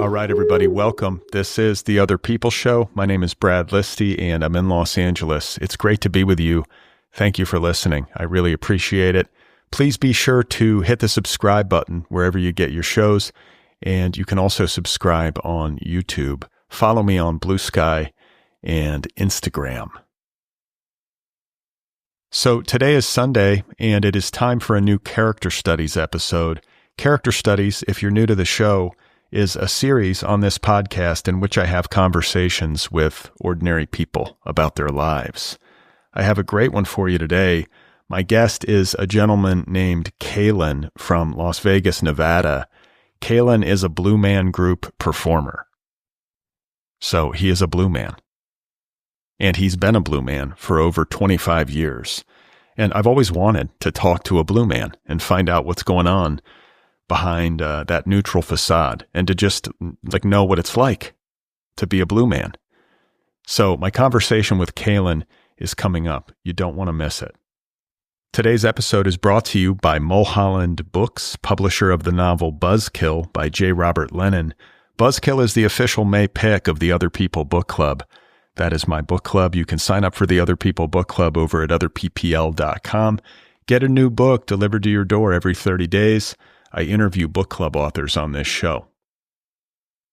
All right, everybody, welcome. This is the Otherppl Show. My name is Brad Listi, and I'm in Los Angeles. It's great to be with you. Thank you for listening. I really appreciate it. Please be sure to hit the subscribe button wherever you get your shows, and you can also subscribe on YouTube. Follow me on Bluesky and Instagram. So today is Sunday, and it is time for a new Character Studies episode. Character Studies, if you're new to the show, is a series on this podcast in which I have conversations with ordinary people about their lives. I have a great one for you today. My guest is a gentleman named Kalen from Las Vegas, Nevada. Kalen is a Blue Man Group performer. So he is a Blue Man. And he's been a Blue Man for over 25 years. And I've always wanted to talk to a Blue Man and find out what's going on behind that neutral facade, and to just know what it's like to be a Blue Man. So my conversation with Kalen is coming up. You don't want to miss it. Today's episode is brought to you by Mulholland Books, publisher of the novel Buzzkill by J. Robert Lennon. Buzzkill is the official May pick of the Otherppl Book Club. That is my book club. You can sign up for the Otherppl Book Club over at otherppl.com. Get a new book delivered to your door every 30 days. I interview book club authors on this show.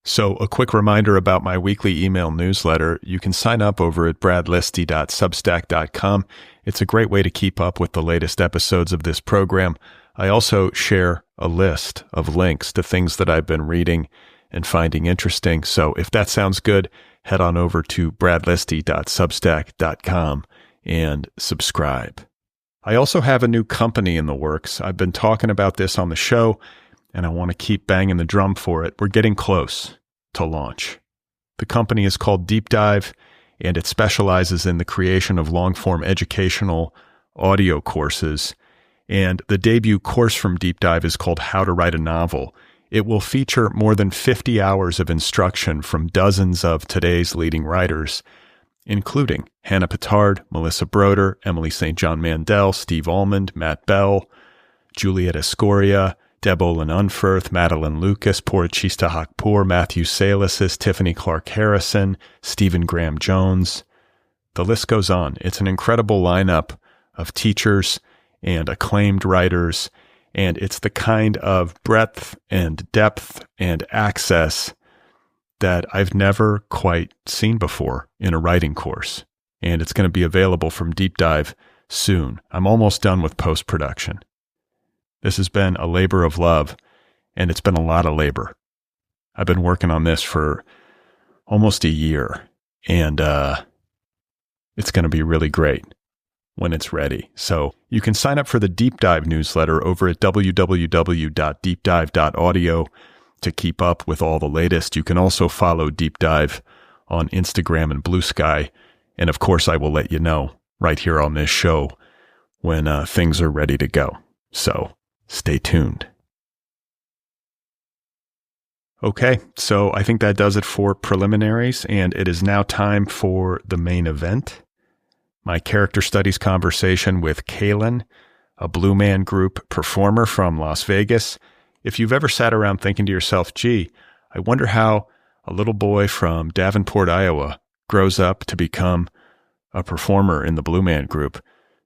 So a quick reminder about my weekly email newsletter. You can sign up over at bradlisti.substack.com. It's a great way to keep up with the latest episodes of this program. I also share a list of links to things that I've been reading and finding interesting. So if that sounds good, head on over to bradlisti.substack.com and subscribe. I also have a new company in the works. I've been talking about this on the show, and I want to keep banging the drum for it. We're getting close to launch. The company is called Deep Dive, and it specializes in the creation of long-form educational audio courses. And the debut course from Deep Dive is called How to Write a Novel. It will feature more than 50 hours of instruction from dozens of today's leading writers, including Hannah Pittard, Melissa Broder, Emily St. John Mandel, Steve Almond, Matt Bell, Juliet Escoria, Deb Olin Unferth, Madeline Lucas, Purachista Hakpour, Matthew Salisis, Tiffany Clark Harrison, Stephen Graham Jones. The list goes on. It's an incredible lineup of teachers and acclaimed writers, and it's the kind of breadth and depth and access that I've never quite seen before in a writing course. And it's going to be available from Deep Dive soon. I'm almost done with post-production. This has been a labor of love, and it's been a lot of labor. I've been working on this for almost a year, and it's going to be really great when it's ready. So you can sign up for the Deep Dive newsletter over at www.deepdive.audio to keep up with all the latest. You can also follow Deep Dive on Instagram and Bluesky. And of course, I will let you know right here on this show when things are ready to go. So stay tuned. Okay, so I think that does it for preliminaries, and it is now time for the main event. My character studies conversation with Kalen, a Blue Man Group performer from Las Vegas. If you've ever sat around thinking to yourself, gee, I wonder how a little boy from Davenport, Iowa grows up to become a performer in the Blue Man Group,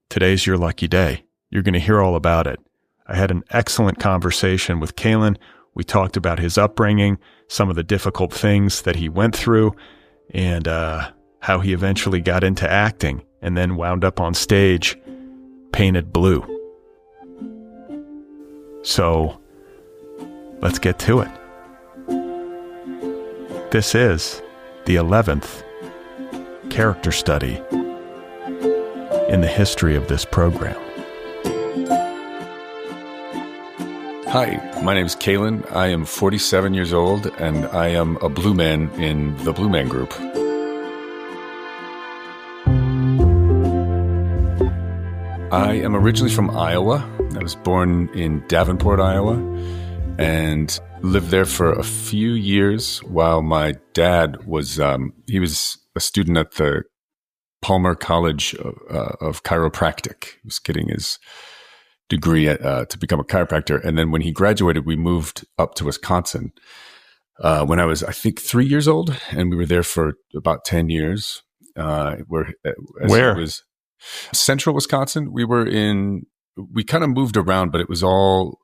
today's your lucky day. You're going to hear all about it. I had an excellent conversation with Kalen. We talked about his upbringing, some of the difficult things that he went through, and how he eventually got into acting and then wound up on stage painted blue. So let's get to it. This is the 11th character study in the history of this program. Hi, my name is Kalen. I am 47 years old, and I am a Blue Man in the Blue Man Group. I am originally from Iowa. I was born in Davenport, Iowa, and lived there for a few years while my dad was, he was a student at the Palmer College of Chiropractic. He was getting his degree to become a chiropractor. And then when he graduated, we moved up to Wisconsin when I was, I think, 3 years old, and we were there for about 10 years. Where Where? It was central Wisconsin. We kind of moved around, but it was all,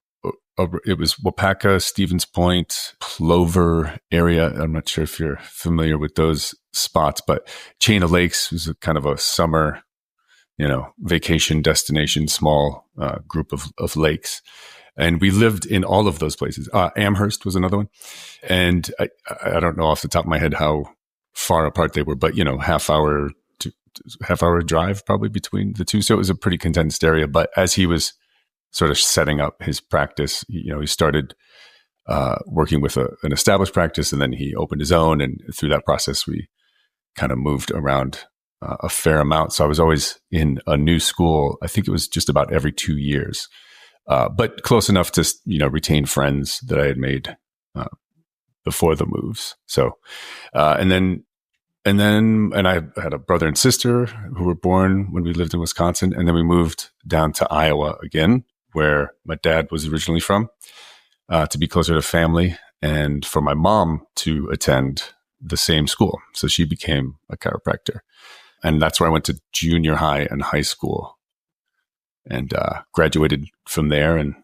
it was Wapaka, Stevens Point, Plover area. I'm not sure if you're familiar with those spots, but Chain of Lakes was a kind of a summer, vacation destination, small group of lakes. And we lived in all of those places. Amherst was another one. And I don't know off the top of my head how far apart they were, but, half hour drive probably between the two. So it was a pretty condensed area. But as he was sort of setting up his practice, he started working with an established practice, and then he opened his own. And through that process, we kind of moved around a fair amount. So I was always in a new school. I think it was just about every 2 years. But close enough to, retain friends that I had made before the moves. So, and I had a brother and sister who were born when we lived in Wisconsin. And then we moved down to Iowa again, where my dad was originally from, to be closer to family, and for my mom to attend the same school. So she became a chiropractor. And that's where I went to junior high and high school, and graduated from there and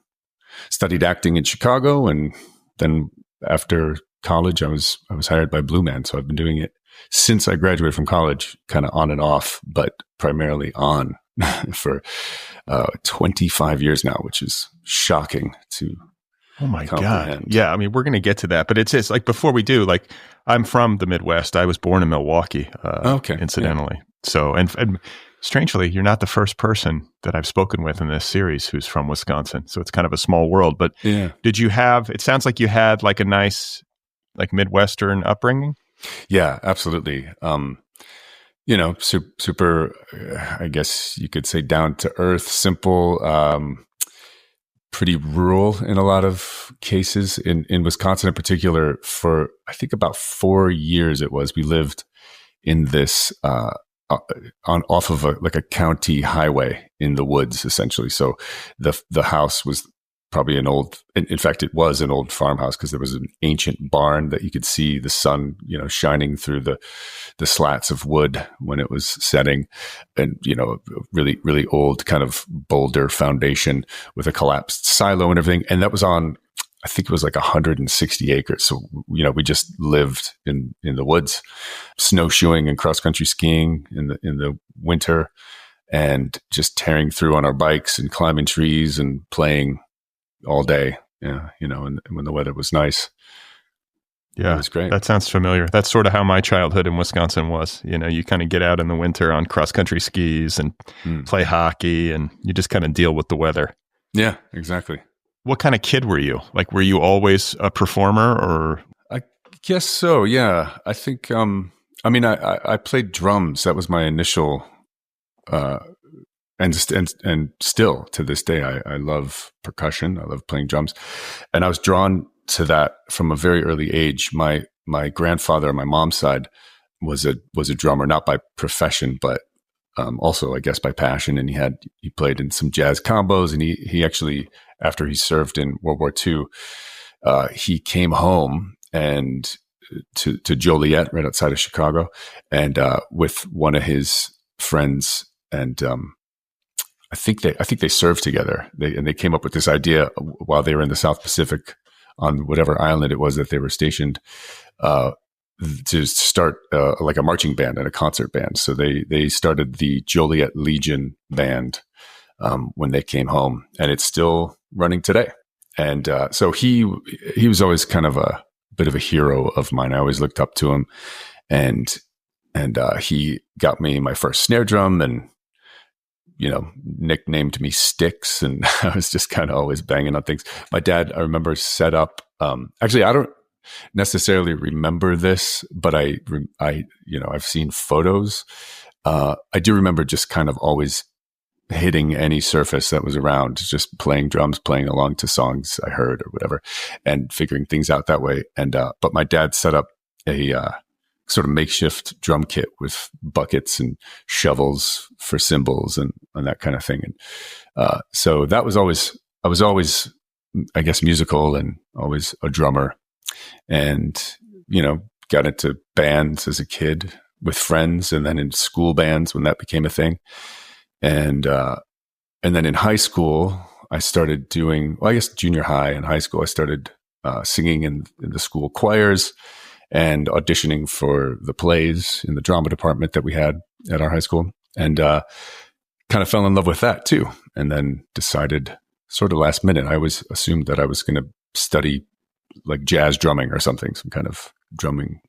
studied acting in Chicago. And then after college, I was hired by Blue Man. So I've been doing it since I graduated from college, kind of on and off, but primarily on for 25 years now, which is shocking to Oh my comprehend. God. Yeah. I mean, we're going to get to that, but it's like, before we do, like, I'm from the Midwest. I was born in Milwaukee, incidentally. Yeah. So, and strangely, you're not the first person that I've spoken with in this series who's from Wisconsin. So it's kind of a small world, but Did you have, it sounds like you had like a nice, like Midwestern upbringing? Yeah, absolutely. Super, I guess you could say down to earth, simple, pretty rural in a lot of cases. In Wisconsin in particular, for I think about 4 years we lived in this, off of a county highway in the woods, essentially. So the house was probably in fact, it was an old farmhouse, because there was an ancient barn that you could see the sun, shining through the slats of wood when it was setting, and, really, really old kind of boulder foundation with a collapsed silo and everything. And that was on, I think it was like 160 acres. So, we just lived in the woods, snowshoeing and cross country skiing in the winter, and just tearing through on our bikes and climbing trees and playing all day, and when the weather was nice. Yeah, it was great. That sounds familiar. That's sort of how my childhood in Wisconsin was. You kind of get out in the winter on cross-country skis and play hockey, and you just kind of deal with the weather. Yeah, exactly. What kind of kid were you? Like, were you always a performer, or? I guess so, yeah. I think, I played drums. That was my initial, and still to this day, I love percussion. I love playing drums, and I was drawn to that from a very early age. My grandfather on my mom's side was a drummer, not by profession, but also, I guess, by passion. And he played in some jazz combos, and he actually, after he served in World War II, he came home and to Joliet, right outside of Chicago, and with one of his friends, and I think they served together. They came up with this idea while they were in the South Pacific on whatever island it was that they were stationed, to start like a marching band and a concert band. So they started the Joliet Legion band when they came home, and it's still running today. And so he was always kind of a bit of a hero of mine. I always looked up to him, and he got me my first snare drum, and nicknamed me Sticks, and I was just kind of always banging on things. My dad, I remember, set up. Actually, I don't necessarily remember this, but I've seen photos. I do remember just kind of always hitting any surface that was around, just playing drums, playing along to songs I heard or whatever, and figuring things out that way. And but my dad set up a sort of makeshift drum kit with buckets and shovels for cymbals and that kind of thing. And so that was always, I was always, I guess, musical and always a drummer. and, got into bands as a kid with friends, and then in school bands when that became a thing. And then in high school, I started doing, I guess junior high and high school, I started singing in the school choirs and auditioning for the plays in the drama department that we had at our high school. And kind of fell in love with that too. And then decided sort of last minute, I always assumed that I was going to study like jazz drumming or something, some kind of drumming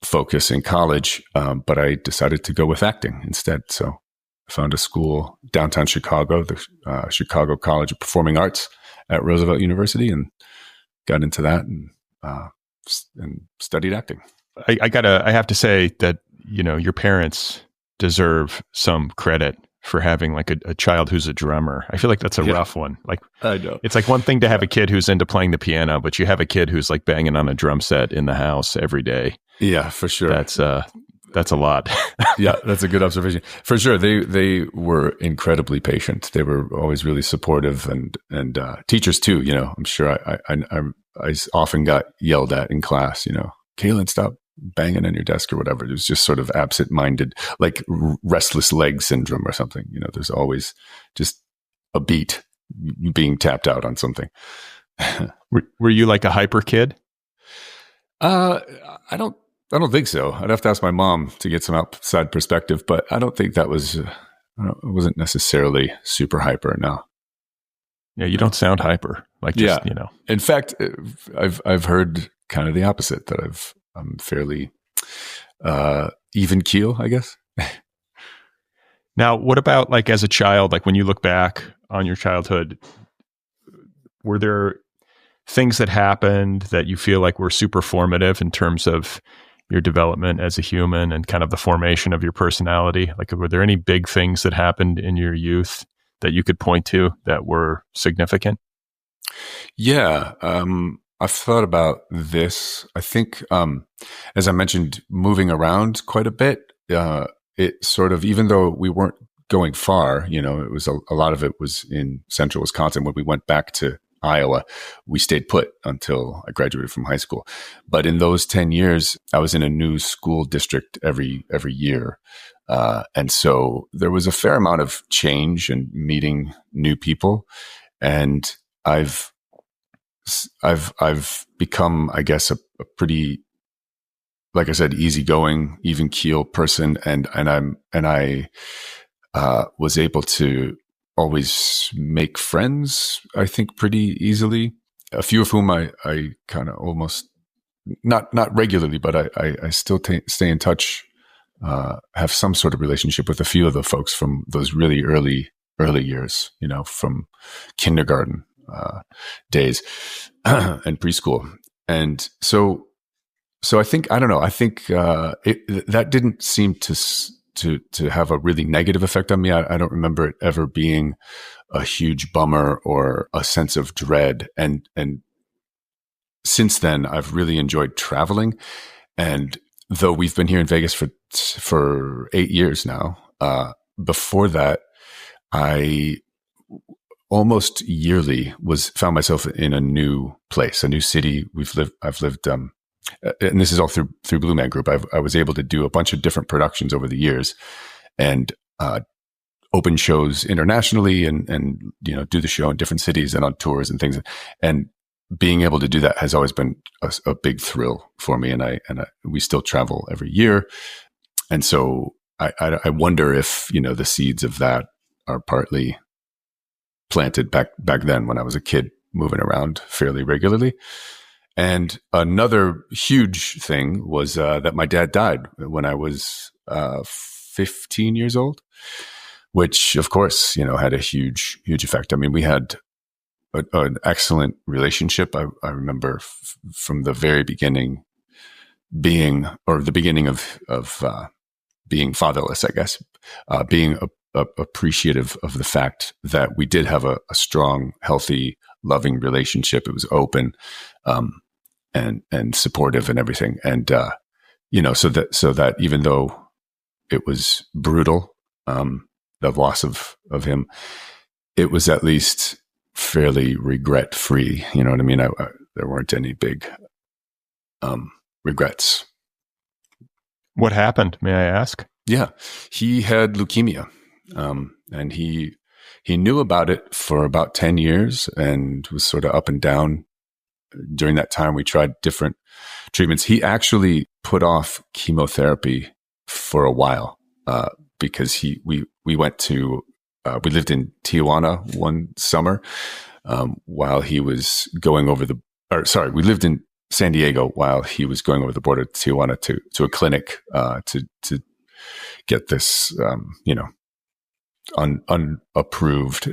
focus in college. But I decided to go with acting instead. So I found a school downtown Chicago, the Chicago College of Performing Arts at Roosevelt University, and got into that and studied acting. I have to say that, your parents deserve some credit for having like a child who's a drummer. I feel like that's a rough one. Like, I know. It's like one thing to have a kid who's into playing the piano, but you have a kid who's like banging on a drum set in the house every day. Yeah, for sure. That's a lot. Yeah, that's a good observation. For sure. They were incredibly patient. They were always really supportive, and teachers too, I'm sure I often got yelled at in class, Kalen, stop banging on your desk or whatever. It was just sort of absent-minded, like restless leg syndrome or something. There's always just a beat being tapped out on something. Were you like a hyper kid? I don't think so. I'd have to ask my mom to get some outside perspective, but I don't think that was, it wasn't necessarily super hyper. No. Yeah. You don't sound hyper. Like, just, In fact, I've heard kind of the opposite, that I'm fairly even keel, I guess. Now, what about like as a child, like when you look back on your childhood, were there things that happened that you feel like were super formative in terms of your development as a human and kind of the formation of your personality? Like, were there any big things that happened in your youth that you could point to that were significant? Yeah. I've thought about this. I think, as I mentioned, moving around quite a bit, it sort of, even though we weren't going far, it was a lot of it was in central Wisconsin. When we went back to Iowa, we stayed put until I graduated from high school. But in those 10 years, I was in a new school district every year. And so there was a fair amount of change and meeting new people. And I've become, I guess, a pretty, like I said, easygoing, even keel person. And I was able to always make friends, I think, pretty easily. A few of whom I kind of almost, not regularly, but I still stay in touch, have some sort of relationship with a few of the folks from those really early years, from kindergarten days and preschool. And so I think, I don't know, I think that didn't seem to have a really negative effect on me. I don't remember it ever being a huge bummer or a sense of dread. And since then, I've really enjoyed traveling. And though we've been here in Vegas for 8 years now, before that, I almost yearly found myself in a new place, a new city. I've lived, and this is all through Blue Man Group. I was able to do a bunch of different productions over the years, and open shows internationally, and do the show in different cities and on tours and things. And being able to do that has always been a big thrill for me. And we still travel every year, and so I wonder if the seeds of that are partly planted back then when I was a kid, moving around fairly regularly. And another huge thing was that my dad died when I was 15 years old, which of course, had a huge effect. I mean, we had an excellent relationship. I remember from the very beginning being fatherless, I guess, being appreciative of the fact that we did have a strong, healthy, loving relationship. It was open, and supportive and everything. And, so that even though it was brutal, the loss of him, it was at least fairly regret free. You know what I mean? There weren't any big regrets. What happened? May I ask? Yeah, he had leukemia, and he knew about it for about 10 years and was sort of up and down. During that time, we tried different treatments. He actually put off chemotherapy for a while because we lived in Tijuana one summer while he was going over we lived in San Diego while he was going over the border to Tijuana to a clinic to get this unapproved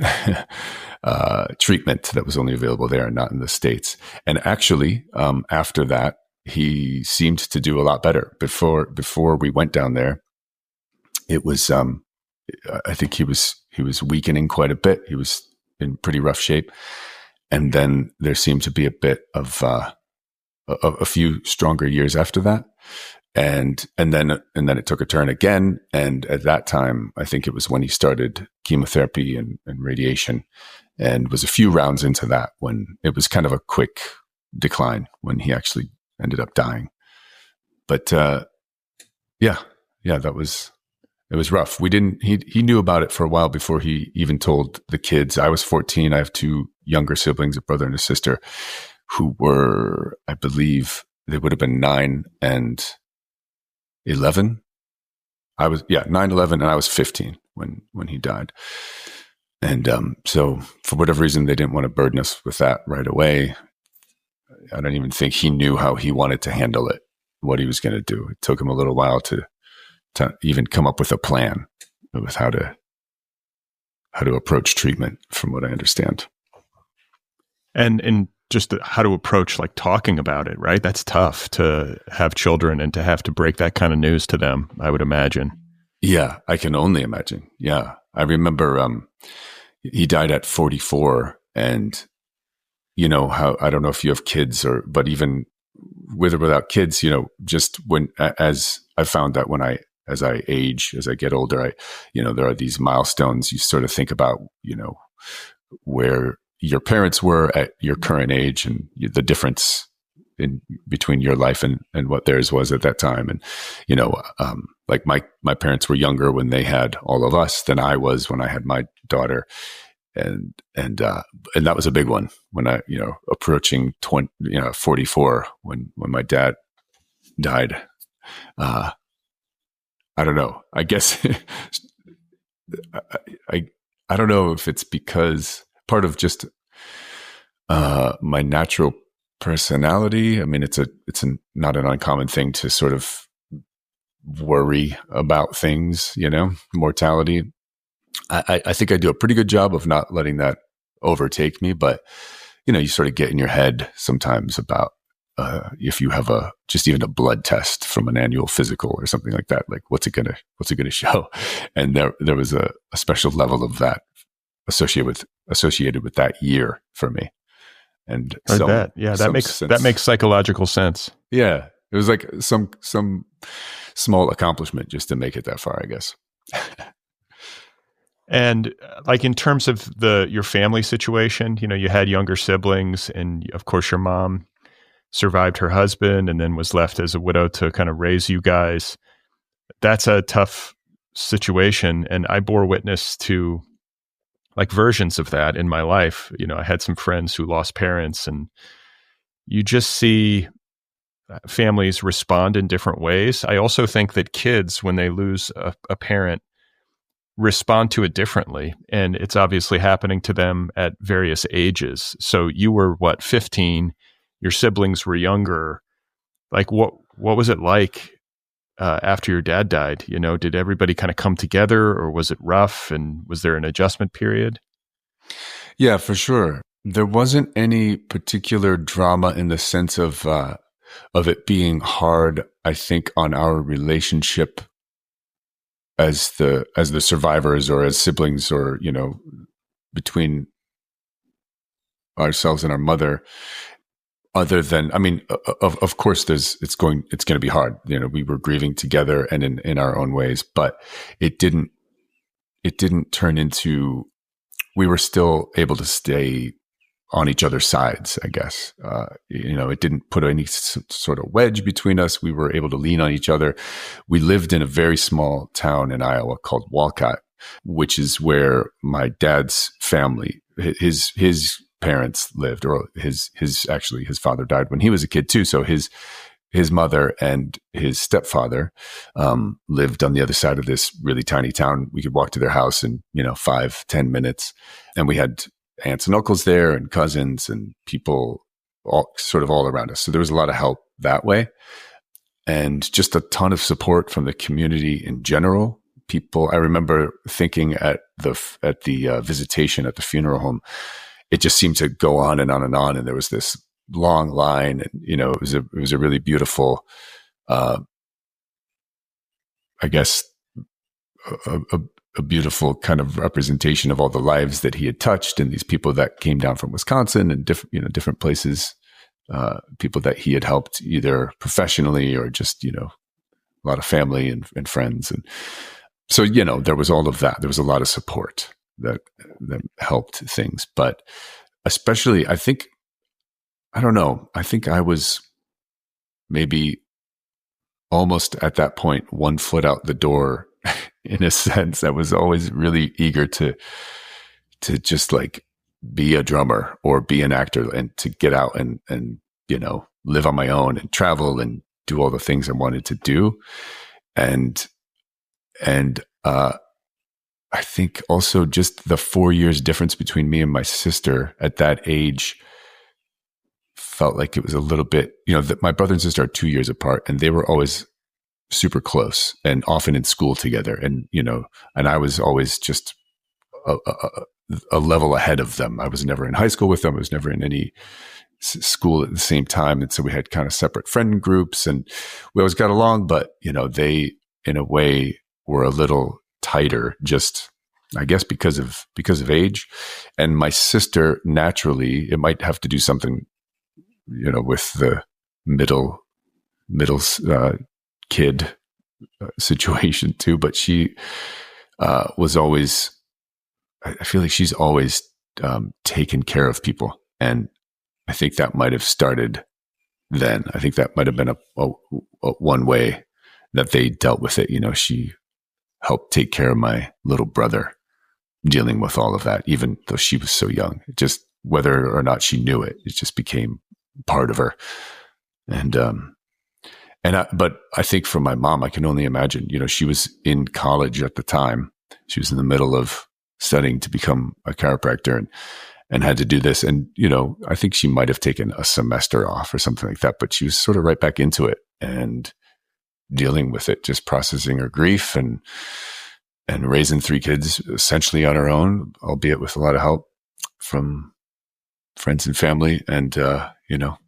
treatment that was only available there and not in the States. And actually, after that, he seemed to do a lot better. Before we went down there, it was I think he was weakening quite a bit. He was in pretty rough shape, and then there seemed to be a bit of a few stronger years after that. And then it took a turn again. And at that time, I think it was when he started chemotherapy and radiation, and was a few rounds into that when it was kind of a quick decline when he actually ended up dying. But it was rough. He knew about it for a while before he even told the kids. I was 14. I have two younger siblings, a brother and a sister, who were, I believe, they would have been 9 and 11. 9, 11, and I was 15 when he died. And so for whatever reason, they didn't want to burden us with that right away. I don't even think he knew how he wanted to handle it, what he was going to do. It took him a little while to even come up with a plan with how to approach treatment, from what I understand. And just how to approach, like, talking about it, right? That's tough to have children and to have to break that kind of news to them, I would imagine. Yeah, I can only imagine. Yeah. I remember he died at 44, and how, I don't know if you have kids but even with or without kids, just as I found that as I age, as I get older, there are these milestones you sort of think about, where your parents were at your current age and the difference in between your life and what theirs was at that time. And, like my parents were younger when they had all of us than I was when I had my daughter. And that was a big one when I, approaching 44, when my dad died. I don't know. I guess I don't know if it's because part of just my natural personality. I mean, it's not an uncommon thing to sort of worry about things, mortality. I think I do a pretty good job of not letting that overtake me, but you sort of get in your head sometimes about if you have just even a blood test from an annual physical or something like that, like what's it gonna show? And there was a special level of that associated with that year for me. And so, that makes psychological sense. Yeah, it was like some small accomplishment just to make it that far, I guess. And like in terms of your family situation, you had younger siblings, and of course your mom survived her husband and then was left as a widow to kind of raise you guys. That's a tough situation. And I bore witness to like versions of that in my life. I had some friends who lost parents, and you just see families respond in different ways. I also think that kids, when they lose a parent, respond to it differently. And it's obviously happening to them at various ages. So you were 15, your siblings were younger. Like what was it like after your dad died? Did everybody kind of come together, or was it rough? And was there an adjustment period? Yeah, for sure. There wasn't any particular drama in the sense of it being hard, I think, on our relationship as the survivors or as siblings, or between ourselves and our mother. Other than, I mean, of course, it's going to be hard. We were grieving together and in our own ways, but it didn't turn into. We were still able to stay on each other's sides, I guess. It didn't put any sort of wedge between us. We were able to lean on each other. We lived in a very small town in Iowa called Walcott, which is where my dad's family, his parents lived, or his father died when he was a kid too. So his mother and his stepfather lived on the other side of this really tiny town. We could walk to their house in 5-10 minutes, and we had aunts and uncles there and cousins and people all around us. So there was a lot of help that way, and just a ton of support from the community in general. I remember thinking at the visitation at the funeral home, it just seemed to go on and on and on. And there was this long line, and, it was a really beautiful, I guess, a beautiful kind of representation of all the lives that he had touched, and these people that came down from Wisconsin and different places, people that he had helped either professionally or just, a lot of family and friends. And so, there was all of that. There was a lot of support that helped things, but especially, I think I was maybe almost at that point, one foot out the door in a sense. I was always really eager to just like be a drummer or be an actor, and to get out and live on my own and travel and do all the things I wanted to do. And I think also just the 4 years difference between me and my sister at that age felt like it was a little bit, that my brother and sister are 2 years apart, and they were always super close and often in school together. And, and I was always just a level ahead of them. I was never in high school with them. I was never in any school at the same time. And so we had kind of separate friend groups, and we always got along, but, they in a way were a little tighter, just, I guess, because of age. And my sister, naturally, it might have to do something, with the middle kid situation too, but she was always, I feel like she's always taken care of people. And I think that might have started then. I think that might have been a one way that they dealt with it. She helped take care of my little brother, dealing with all of that, even though she was so young. Just whether or not she knew it, it just became part of her. But I think for my mom, I can only imagine, she was in college at the time. She was in the middle of studying to become a chiropractor and had to do this. And, I think she might have taken a semester off or something like that, but she was sort of right back into it and dealing with it, just processing her grief and raising 3 kids essentially on her own, albeit with a lot of help from friends and family, and,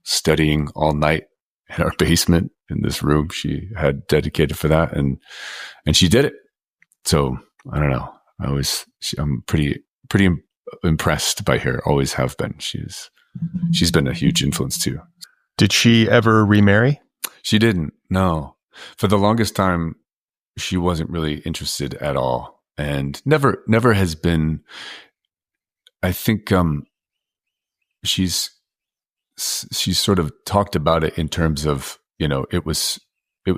studying all night in our basement in this room she had dedicated for that. And she did it. So I don't know. I'm pretty impressed by her. Always have been. She's been a huge influence too. Did she ever remarry? She didn't. No. For the longest time, she wasn't really interested at all, and never has been. I think she's sort of talked about it in terms of, it was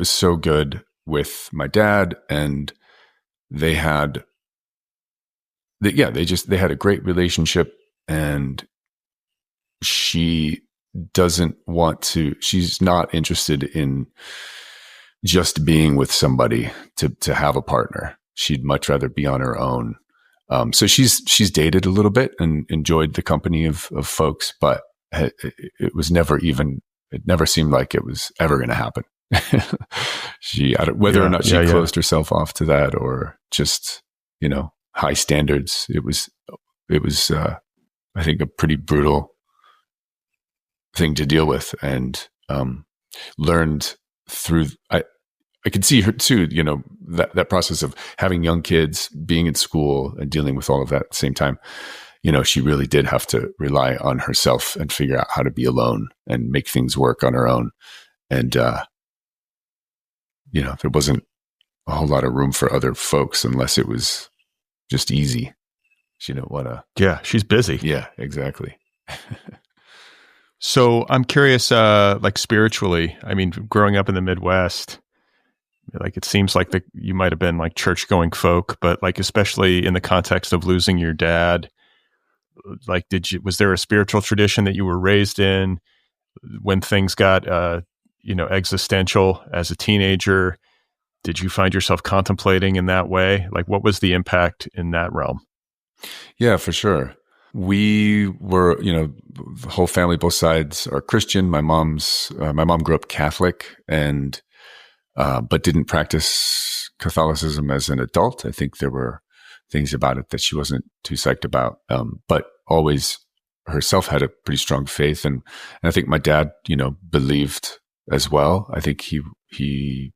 so good with my dad, and they had a great relationship, and she's not interested in just being with somebody to have a partner. She'd much rather be on her own. So she's dated a little bit and enjoyed the company of folks, but it never seemed like it was ever going to happen. Whether or not she closed herself off to that, or just, high standards. It was, I think, a pretty brutal thing to deal with, and learned through. I could see her too, that process of having young kids, being in school, and dealing with all of that at the same time. She really did have to rely on herself and figure out how to be alone and make things work on her own. And, there wasn't a whole lot of room for other folks unless it was just easy. She didn't want to. Yeah, she's busy. Yeah, exactly. So I'm curious, like spiritually, I mean, growing up in the Midwest, like it seems like you might have been like church going folk, but like, especially in the context of losing your dad, like, was there a spiritual tradition that you were raised in when things got, existential as a teenager? Did you find yourself contemplating in that way? Like, what was the impact in that realm? Yeah, for sure. We were, the whole family, both sides are Christian. My mom grew up Catholic and, but didn't practice Catholicism as an adult. I think there were things about it that she wasn't too psyched about. But always herself had a pretty strong faith. And I think my dad, believed as well. I think he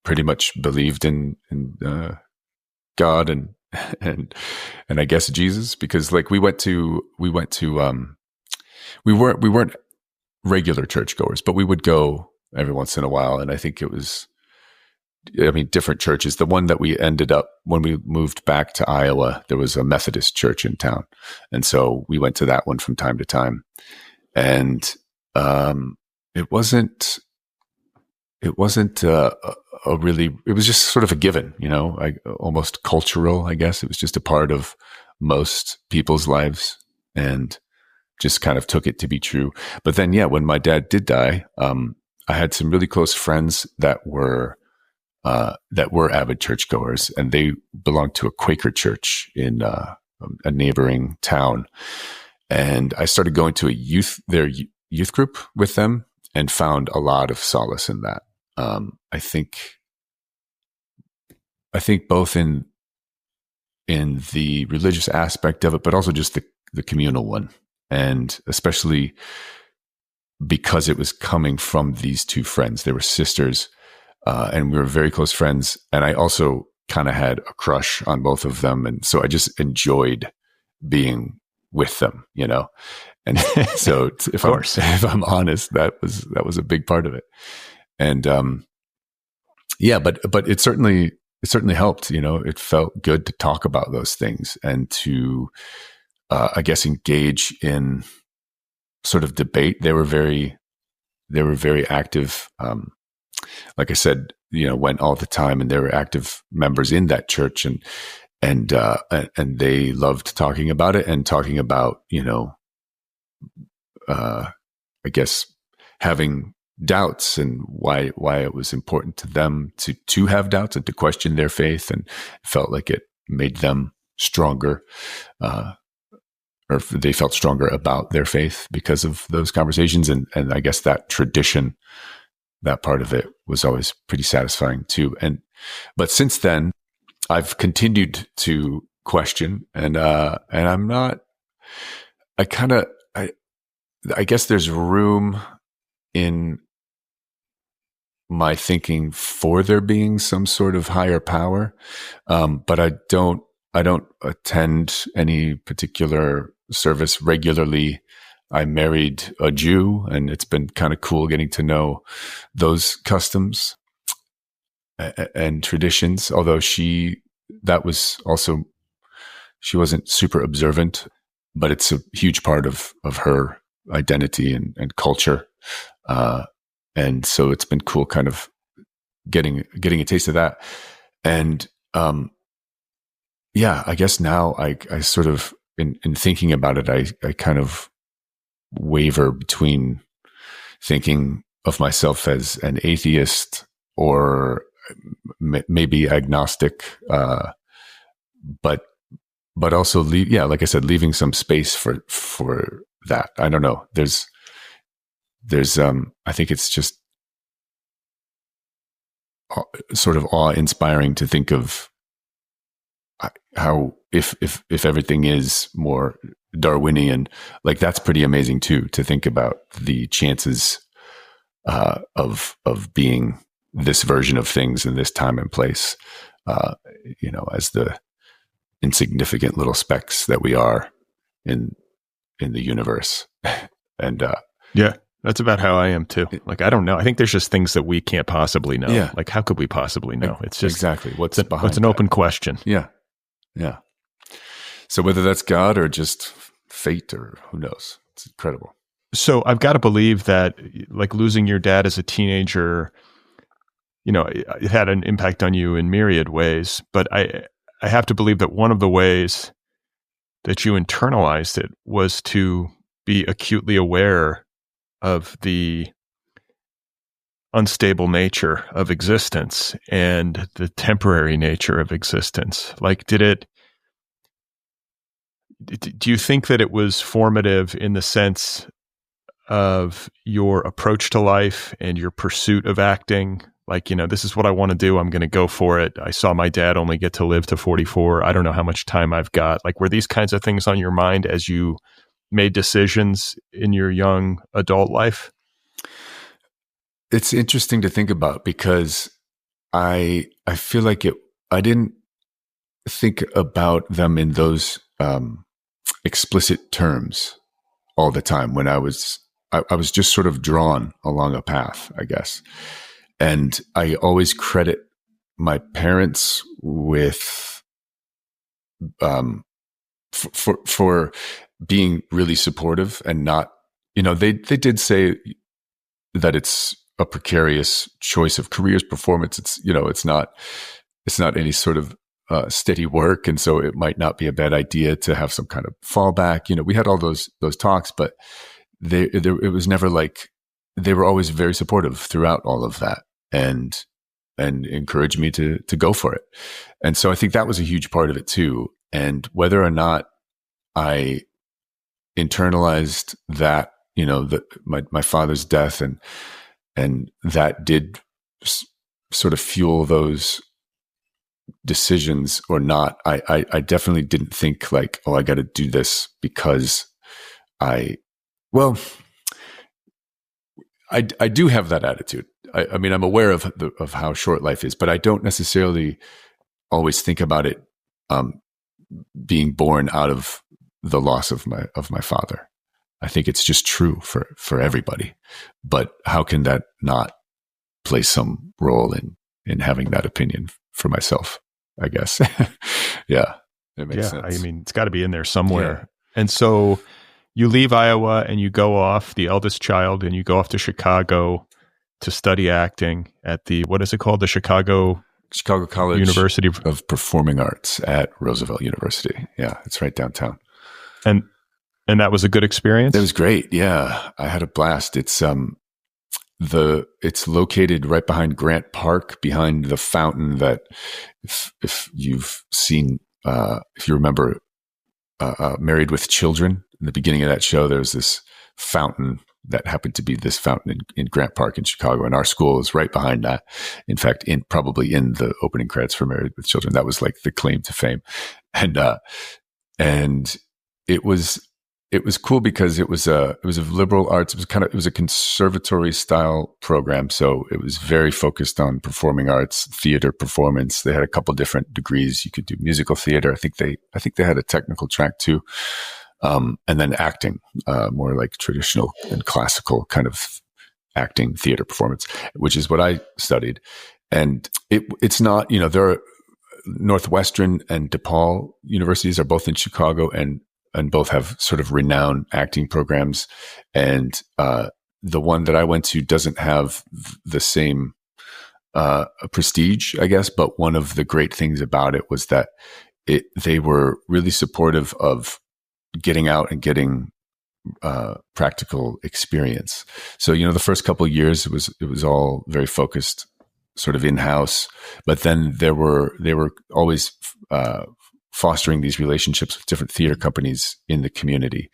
pretty much believed in God and I guess Jesus, because like we weren't regular churchgoers, but we would go every once in a while. And I think different churches. The one that we ended up, when we moved back to Iowa, there was a Methodist church in town. And so we went to that one from time to time. And it wasn't it was just sort of a given, almost cultural, I guess. It was just a part of most people's lives and just kind of took it to be true. But then, when my dad did die, I had some really close friends that were avid churchgoers, and they belonged to a Quaker church in a neighboring town. And I started going to their youth group with them and found a lot of solace in that. I think both in the religious aspect of it, but also just the communal one. And especially because it was coming from these two friends. They were sisters, and we were very close friends. And I also kind of had a crush on both of them. And so I just enjoyed being with them, And so if I'm honest, that was a big part of it. And but it certainly helped. It felt good to talk about those things and to, I guess, engage in sort of debate. They were very active. Like I said, went all the time, and they were active members in that church, and they loved talking about it and talking about, I guess, having doubts and why it was important to them to have doubts and to question their faith, and felt like it made them stronger, or they felt stronger about their faith because of those conversations. And I guess that tradition, that part of it, was always pretty satisfying too. But since then, I've continued to question, and I'm not. I guess there's room in my thinking for there being some sort of higher power, but I don't attend any particular service regularly. I married a Jew, and it's been kind of cool getting to know those customs and traditions. Although she wasn't super observant, but it's a huge part of her identity and culture. And so it's been cool kind of getting a taste of that. And, I guess now I sort of, in thinking about it, I kind of waver between thinking of myself as an atheist or maybe agnostic, but also like I said, leaving some space for that. I don't know. There's I think it's just sort of awe-inspiring to think of how if everything is more Darwinian, like that's pretty amazing too, to think about the chances of being this version of things in this time and place, as the insignificant little specks that we are in the universe. And that's about how I am too. Like, I don't know. I think there's just things that we can't possibly know. Yeah. Like, how could we possibly know? It's just exactly what's an open question. Yeah. So whether that's God or just fate, or who knows. It's incredible. So I've got to believe that, like, losing your dad as a teenager, it had an impact on you in myriad ways. But I have to believe that one of the ways that you internalized it was to be acutely aware of the unstable nature of existence and the temporary nature of existence. Like, do you think that it was formative in the sense of your approach to life and your pursuit of acting? Like, this is what I want to do. I'm going to go for it. I saw my dad only get to live to 44. I don't know how much time I've got. Like, were these kinds of things on your mind as you made decisions in your young adult life? It's interesting to think about, because I feel like I didn't think about them in those explicit terms all the time. When I was just sort of drawn along a path, I guess. And I always credit my parents with for being really supportive, and not, they did say that it's a precarious choice of careers, performance. It's not any sort of steady work, and so it might not be a bad idea to have some kind of fallback. We had all those talks, but it was never like, they were always very supportive throughout all of that, and encouraged me to go for it. And so I think that was a huge part of it too. And whether or not I internalized that, my father's death, and that did sort of fuel those decisions or not, I definitely didn't think like, oh, I got to do this because I do have that attitude. I mean, I'm aware of how short life is, but I don't necessarily always think about it being born out of the loss of my father. I think it's just true for everybody. But how can that not play some role in having that opinion for myself, I guess? Yeah, it makes sense. I mean, it's got to be in there somewhere. Yeah. And so you leave Iowa and you go off, the eldest child, and you go off to Chicago to study acting at what is it called? The Chicago College University of Performing Arts at Roosevelt University. Yeah, it's right downtown. And that was a good experience? It was great. Yeah, I had a blast. It's located right behind Grant Park, behind the fountain that, if you've seen, if you remember Married with Children, in the beginning of that show, there was this fountain that happened to be this fountain in Grant Park in Chicago. And our school is right behind that. In fact, probably in the opening credits for Married with Children. That was like the claim to fame. And it was cool because it was a liberal arts. It was a conservatory style program. So it was very focused on performing arts, theater performance. They had a couple different degrees. You could do musical theater. I think they had a technical track too. And then acting, more like traditional and classical kind of acting, theater performance, which is what I studied. And it's not, there are Northwestern and DePaul universities are both in Chicago, and both have sort of renowned acting programs. And the one that I went to doesn't have the same prestige, I guess. But one of the great things about it was that they were really supportive of getting out and getting practical experience. So, the first couple of years, it was all very focused, sort of in-house. But then they were always fostering these relationships with different theater companies in the community.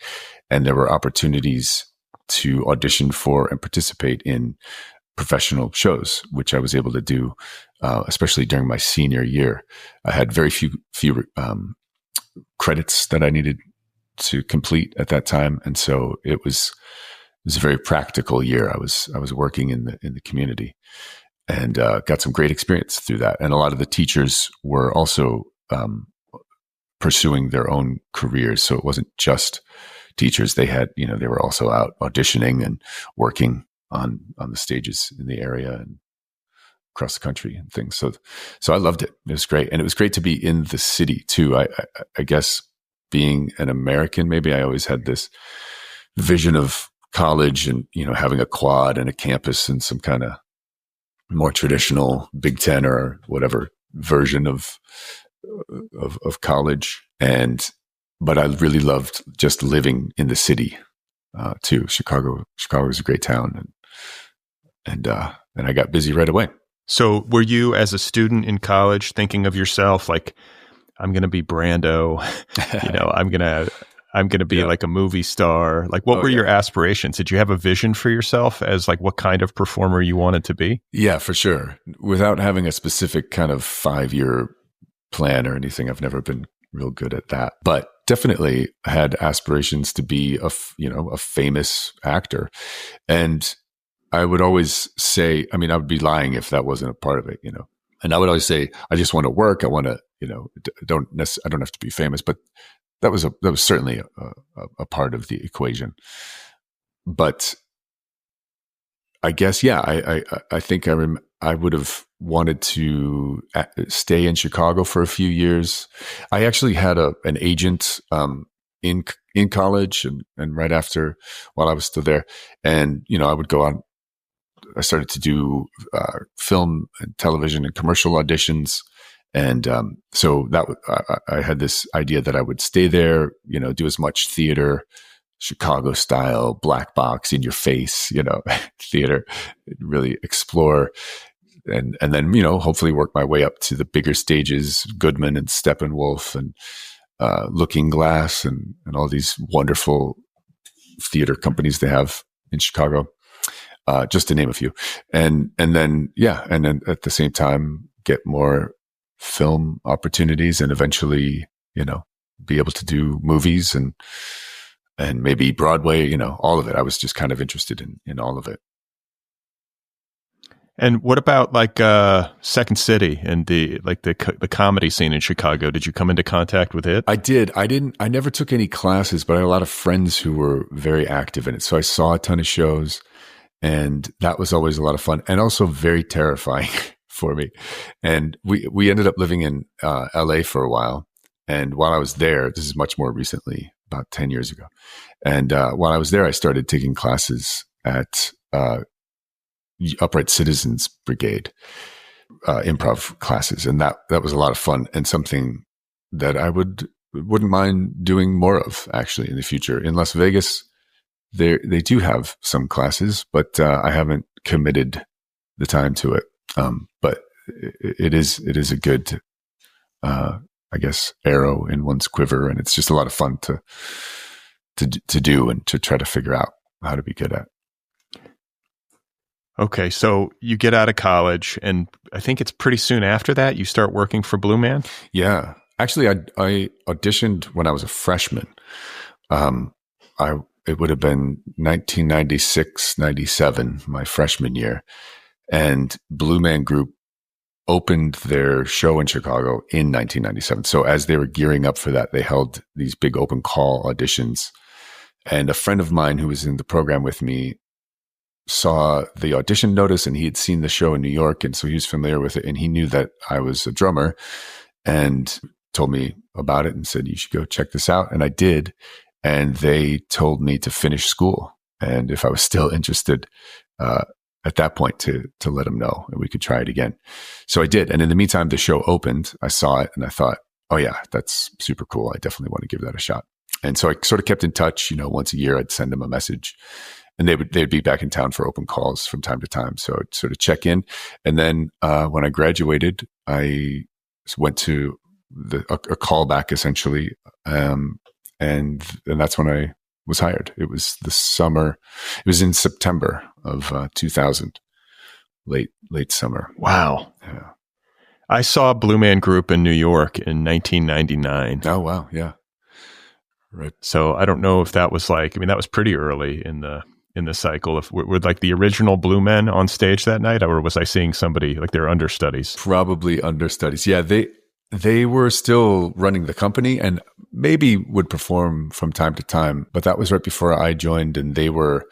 And there were opportunities to audition for and participate in professional shows, which I was able to do, especially during my senior year. I had very few credits that I needed to complete at that time. And so it was a very practical year. I was working in the community, and got some great experience through that. And a lot of the teachers were also pursuing their own careers. So it wasn't just teachers. They had, they were also out auditioning and working on the stages in the area and across the country and things. So I loved it. It was great. And it was great to be in the city too. I guess being an American, maybe I always had this vision of college and, having a quad and a campus and some kind of more traditional Big Ten or whatever version of college. But I really loved just living in the city, too. Chicago is a great town. And I got busy right away. So were you, as a student in college, thinking of yourself like, I'm going to be Brando, I'm going to be like a movie star? Like, what were your aspirations? Did you have a vision for yourself as like what kind of performer you wanted to be? Yeah, for sure. Without having a specific kind of 5-year plan or anything, I've never been real good at that, but definitely had aspirations to be a famous actor. And I would always say, I would be lying if that wasn't a part of it, and I would always say, I just want to work. I want to, I don't have to be famous, but that was certainly a part of the equation. But I guess, I think I would have wanted to stay in Chicago for a few years. I actually had an agent in college and right after, while I was still there, and I would go on. I started to do film and television and commercial auditions. And so that I had this idea that I would stay there, do as much theater, Chicago style, black box, in your face, theater, really explore. And then, hopefully work my way up to the bigger stages, Goodman and Steppenwolf and Looking Glass and all these wonderful theater companies they have in Chicago. Just to name a few. And then at the same time, get more film opportunities and eventually, be able to do movies and maybe Broadway, all of it. I was just kind of interested in all of it. And what about like Second City and the comedy scene in Chicago? Did you come into contact with it? I did. I never took any classes, but I had a lot of friends who were very active in it. So I saw a ton of shows. And that was always a lot of fun and also very terrifying for me. And we ended up living in LA for a while. And while I was there, this is much more recently, about 10 years ago. And while I was there, I started taking classes at Upright Citizens Brigade, improv classes. And that was a lot of fun and something that I wouldn't mind doing more of actually in the future. In Las Vegas, they do have some classes, but I haven't committed the time to it. But it is a good, I guess, arrow in one's quiver, and it's just a lot of fun to do and to try to figure out how to be good at. Okay, so you get out of college, and I think it's pretty soon after that you start working for Blue Man. Yeah, actually, I auditioned when I was a freshman. It would have been 1996, 97, my freshman year. And Blue Man Group opened their show in Chicago in 1997. So as they were gearing up for that, they held these big open call auditions. And a friend of mine who was in the program with me saw the audition notice, and he had seen the show in New York. And so he was familiar with it. And he knew that I was a drummer and told me about it and said, you should go check this out. And I did. And they told me to finish school, and if I was still interested at that point, to let them know, and we could try it again. So I did, and in the meantime, the show opened. I saw it, and I thought, "Oh yeah, that's super cool. I definitely want to give that a shot." And so I sort of kept in touch. Once a year, I'd send them a message, and they'd be back in town for open calls from time to time. So I'd sort of check in, and then when I graduated, I went to a callback essentially. And that's when I was hired. It was the summer. It was in September of 2000, late summer. Wow. Yeah. I saw Blue Man Group in New York in 1999. Oh, wow. Yeah. Right. So I don't know if that was that was pretty early in the cycle. If were like the original Blue Men on stage that night, or was I seeing somebody like their understudies? Probably understudies. Yeah. They were still running the company and maybe would perform from time to time, but that was right before I joined, and they were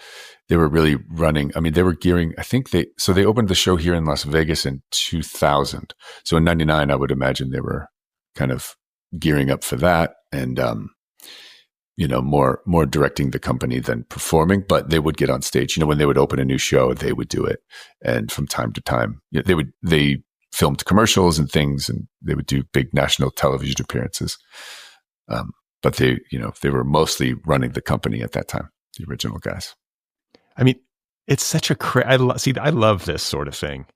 really running. They were gearing. I think they opened the show here in Las Vegas in 2000. So in '99, I would imagine they were kind of gearing up for that, and more directing the company than performing, but they would get on stage. When they would open a new show, they would do it. And from time to time, they filmed commercials and things, and they would do big national television appearances. But they were mostly running the company at that time, the original guys. I mean, it's such a I love this sort of thing.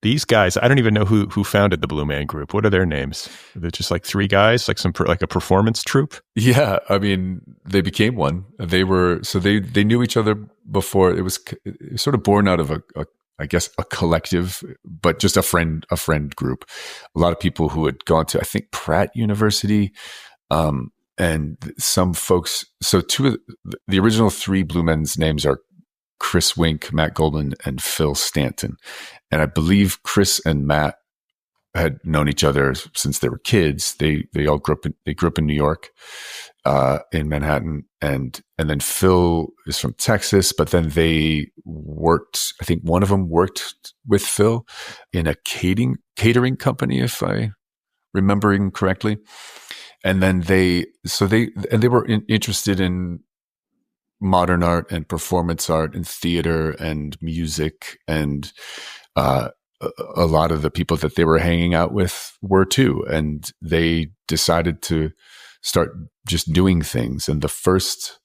These guys, I don't even know who founded the Blue Man Group. What are their names? They're just like three guys, like like a performance troupe. Yeah, I mean, they became one. They knew each other before. It was sort of born out of I guess a collective, but just a friend group. A lot of people who had gone to, I think, Pratt University, and some folks. So two of the original three Blue Men's names are Chris Wink, Matt Goldman, and Phil Stanton. And I believe Chris and Matt had known each other since they were kids. They all grew up in New York, in Manhattan, and then Phil is from Texas. But then they worked. I think one of them worked with Phil in a catering company, if I remembering correctly. And then they were interested in modern art and performance art and theater and music, and a lot of the people that they were hanging out with were too. And they decided to start just doing things. And the first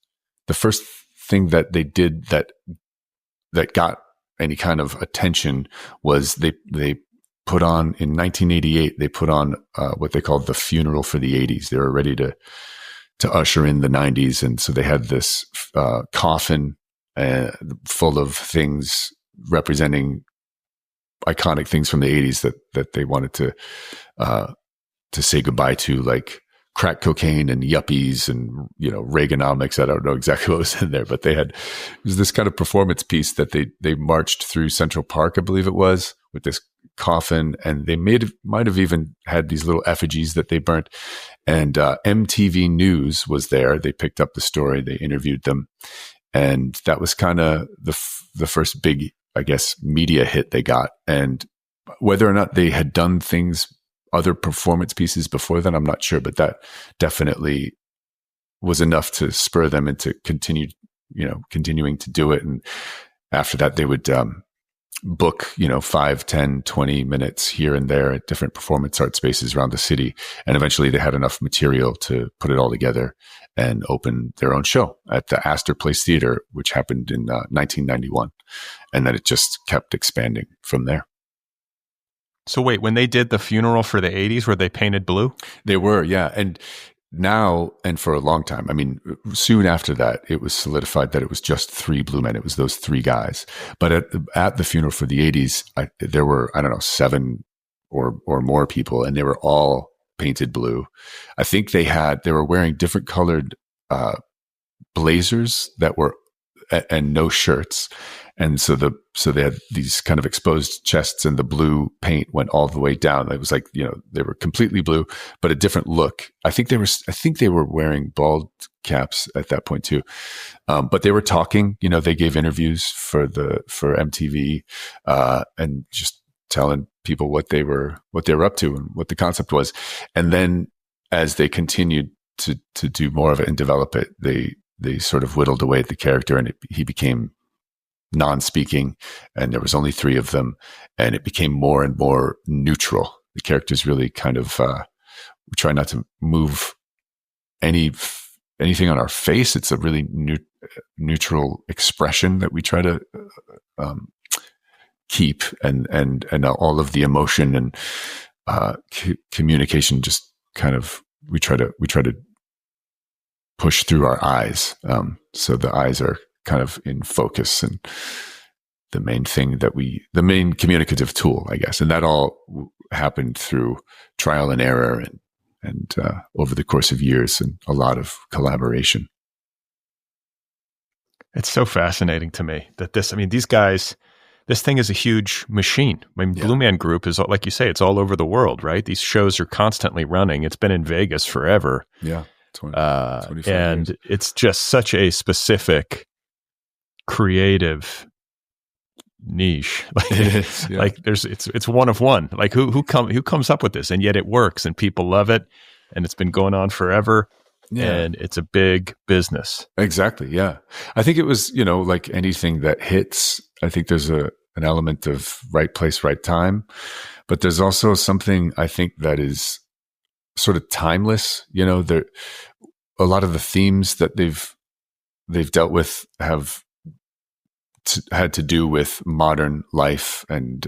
thing that they did that got any kind of attention was they put on, in 1988, they put on what they called the Funeral for the 80s. They were ready to usher in the 90s. And so they had this coffin full of things representing iconic things from the 80s that they wanted to say goodbye to, like crack cocaine and yuppies and, Reaganomics. I don't know exactly what was in there, but it was this kind of performance piece that they marched through Central Park, I believe it was, with this coffin, and they might have even had these little effigies that they burnt. And MTV News was there. They picked up the story. They interviewed them, and that was kind of the first big, I guess, media hit they got. And whether or not they had done other performance pieces before then, I'm not sure, but that definitely was enough to spur them into continuing to do it. And after that, they would book 5, 10, 20 minutes here and there at different performance art spaces around the city, and eventually they had enough material to put it all together and open their own show at the Astor Place Theater, which happened in 1991, and then it just kept expanding from there. So wait, when they did the Funeral for the 80s, were they painted blue? They were, yeah. And now, and for a long time, I mean, soon after that, it was solidified that it was just three Blue Men. It was those three guys. But at the Funeral for the 80s, there were, 7 or more people, and they were all painted blue. I think they were wearing different colored blazers and no shirts. And so they had these kind of exposed chests, and the blue paint went all the way down. It was like, they were completely blue, but a different look. I think they were wearing bald caps at that point too. But they were talking, they gave interviews for MTV, and just telling people what they were up to and what the concept was. And then as they continued to do more of it and develop it, they sort of whittled away at the character, and he became non-speaking, and there was only 3 of them, and it became more and more neutral. The characters really kind of we try not to move anything on our face. It's a really neutral expression that we try to keep, and all of the emotion and communication just kind of we try to push through our eyes. So the eyes are kind of in focus, and the main communicative tool, I guess. And that all happened through trial and error and over the course of years, and a lot of collaboration. It's so fascinating to me that these guys, this thing is a huge machine. I mean, yeah. Blue Man Group is, like you say, it's all over the world, right? These shows are constantly running. It's been in Vegas forever. Yeah. 25 and years. It's just such a specific creative niche. Like, it is, yeah. Like it's one of one. Like who comes up with this, and yet it works, and people love it, and it's been going on forever. and it's a big business. Exactly. Yeah. I think it was, like anything that hits, I think there's an element of right place, right time, but there's also something I think that is sort of timeless. There, a lot of the themes that they've dealt with have had to do with modern life and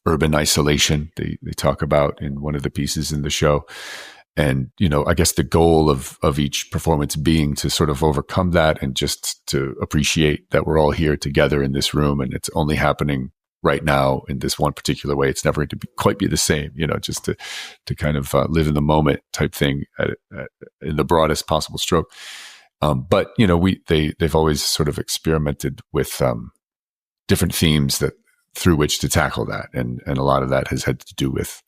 urban isolation. They talk about in one of the pieces in the show. And, I guess the goal of each performance being to sort of overcome that and just to appreciate that we're all here together in this room and it's only happening right now in this one particular way. It's never going to quite be the same, just to kind of live in the moment type thing in the broadest possible stroke. But, they've always sort of experimented with different themes through which to tackle that. And a lot of that has had to do with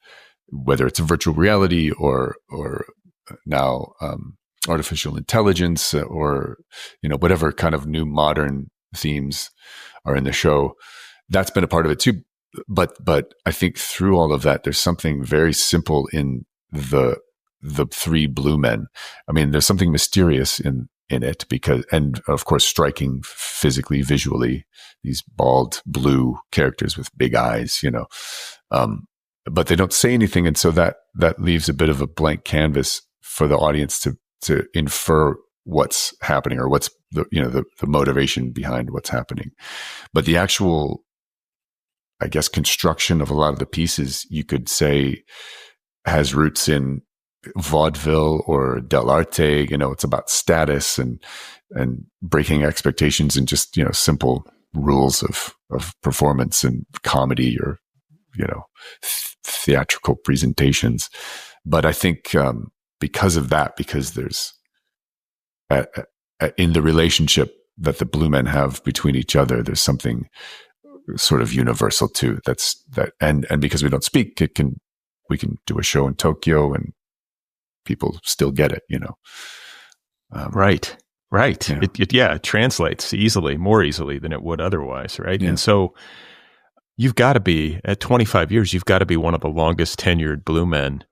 whether it's virtual reality or now artificial intelligence or, whatever kind of new modern themes are in the show. That's been a part of it too. But I think through all of that, there's something very simple in the three blue men. I mean, there's something mysterious in it and of course, striking physically, visually, these bald blue characters with big eyes, but they don't say anything. And so that leaves a bit of a blank canvas for the audience to infer what's happening or what's the motivation behind what's happening. But the actual, I guess, construction of a lot of the pieces, you could say, has roots in vaudeville or dell'arte. It's about status and breaking expectations and just, simple rules of performance and comedy or, theatrical presentations. But I think because of that, because there's in the relationship that the blue men have between each other, there's something sort of universal too. And because we don't speak, we can do a show in Tokyo and people still get it, Right. Yeah. It translates more easily than it would otherwise. Right. Yeah. And so you've got to be at 25 years, you've got to be one of the longest tenured blue men.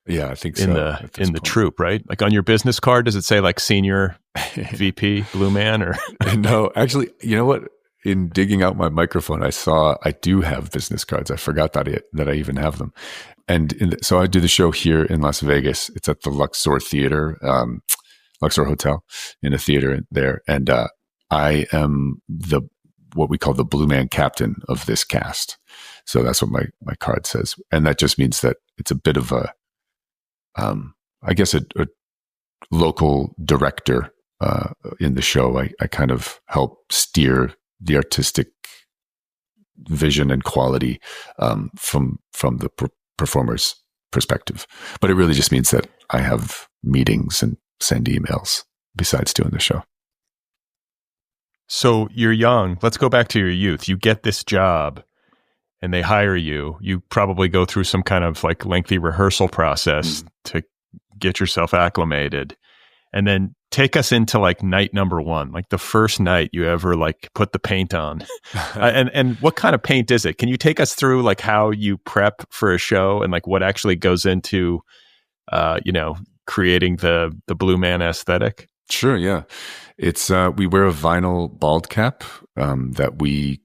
Yeah, I think in the troupe, right? Like on your business card, does it say like senior VP blue man or? No, actually, you know what? In digging out my microphone, I do have business cards. I forgot that I even have them. And so I do the show here in Las Vegas. It's at the Luxor Theater, Luxor Hotel, in a theater there. And I am what we call the blue man captain of this cast. So that's what my card says. And that just means that it's a bit of a, I guess a local director in the show. I kind of help steer the artistic vision and quality from the performer's perspective. But it really just means that I have meetings and send emails besides doing the show. So you're young. Let's go back to your youth. You get this job and they hire you. You probably go through some kind of like lengthy rehearsal process to get yourself acclimated. And then take us into like night number one, like the first night you ever like put the paint on. And what kind of paint is it? Can you take us through like how you prep for a show and like what actually goes into, creating the blue man aesthetic? Sure. Yeah. It's, we wear a vinyl bald cap, that we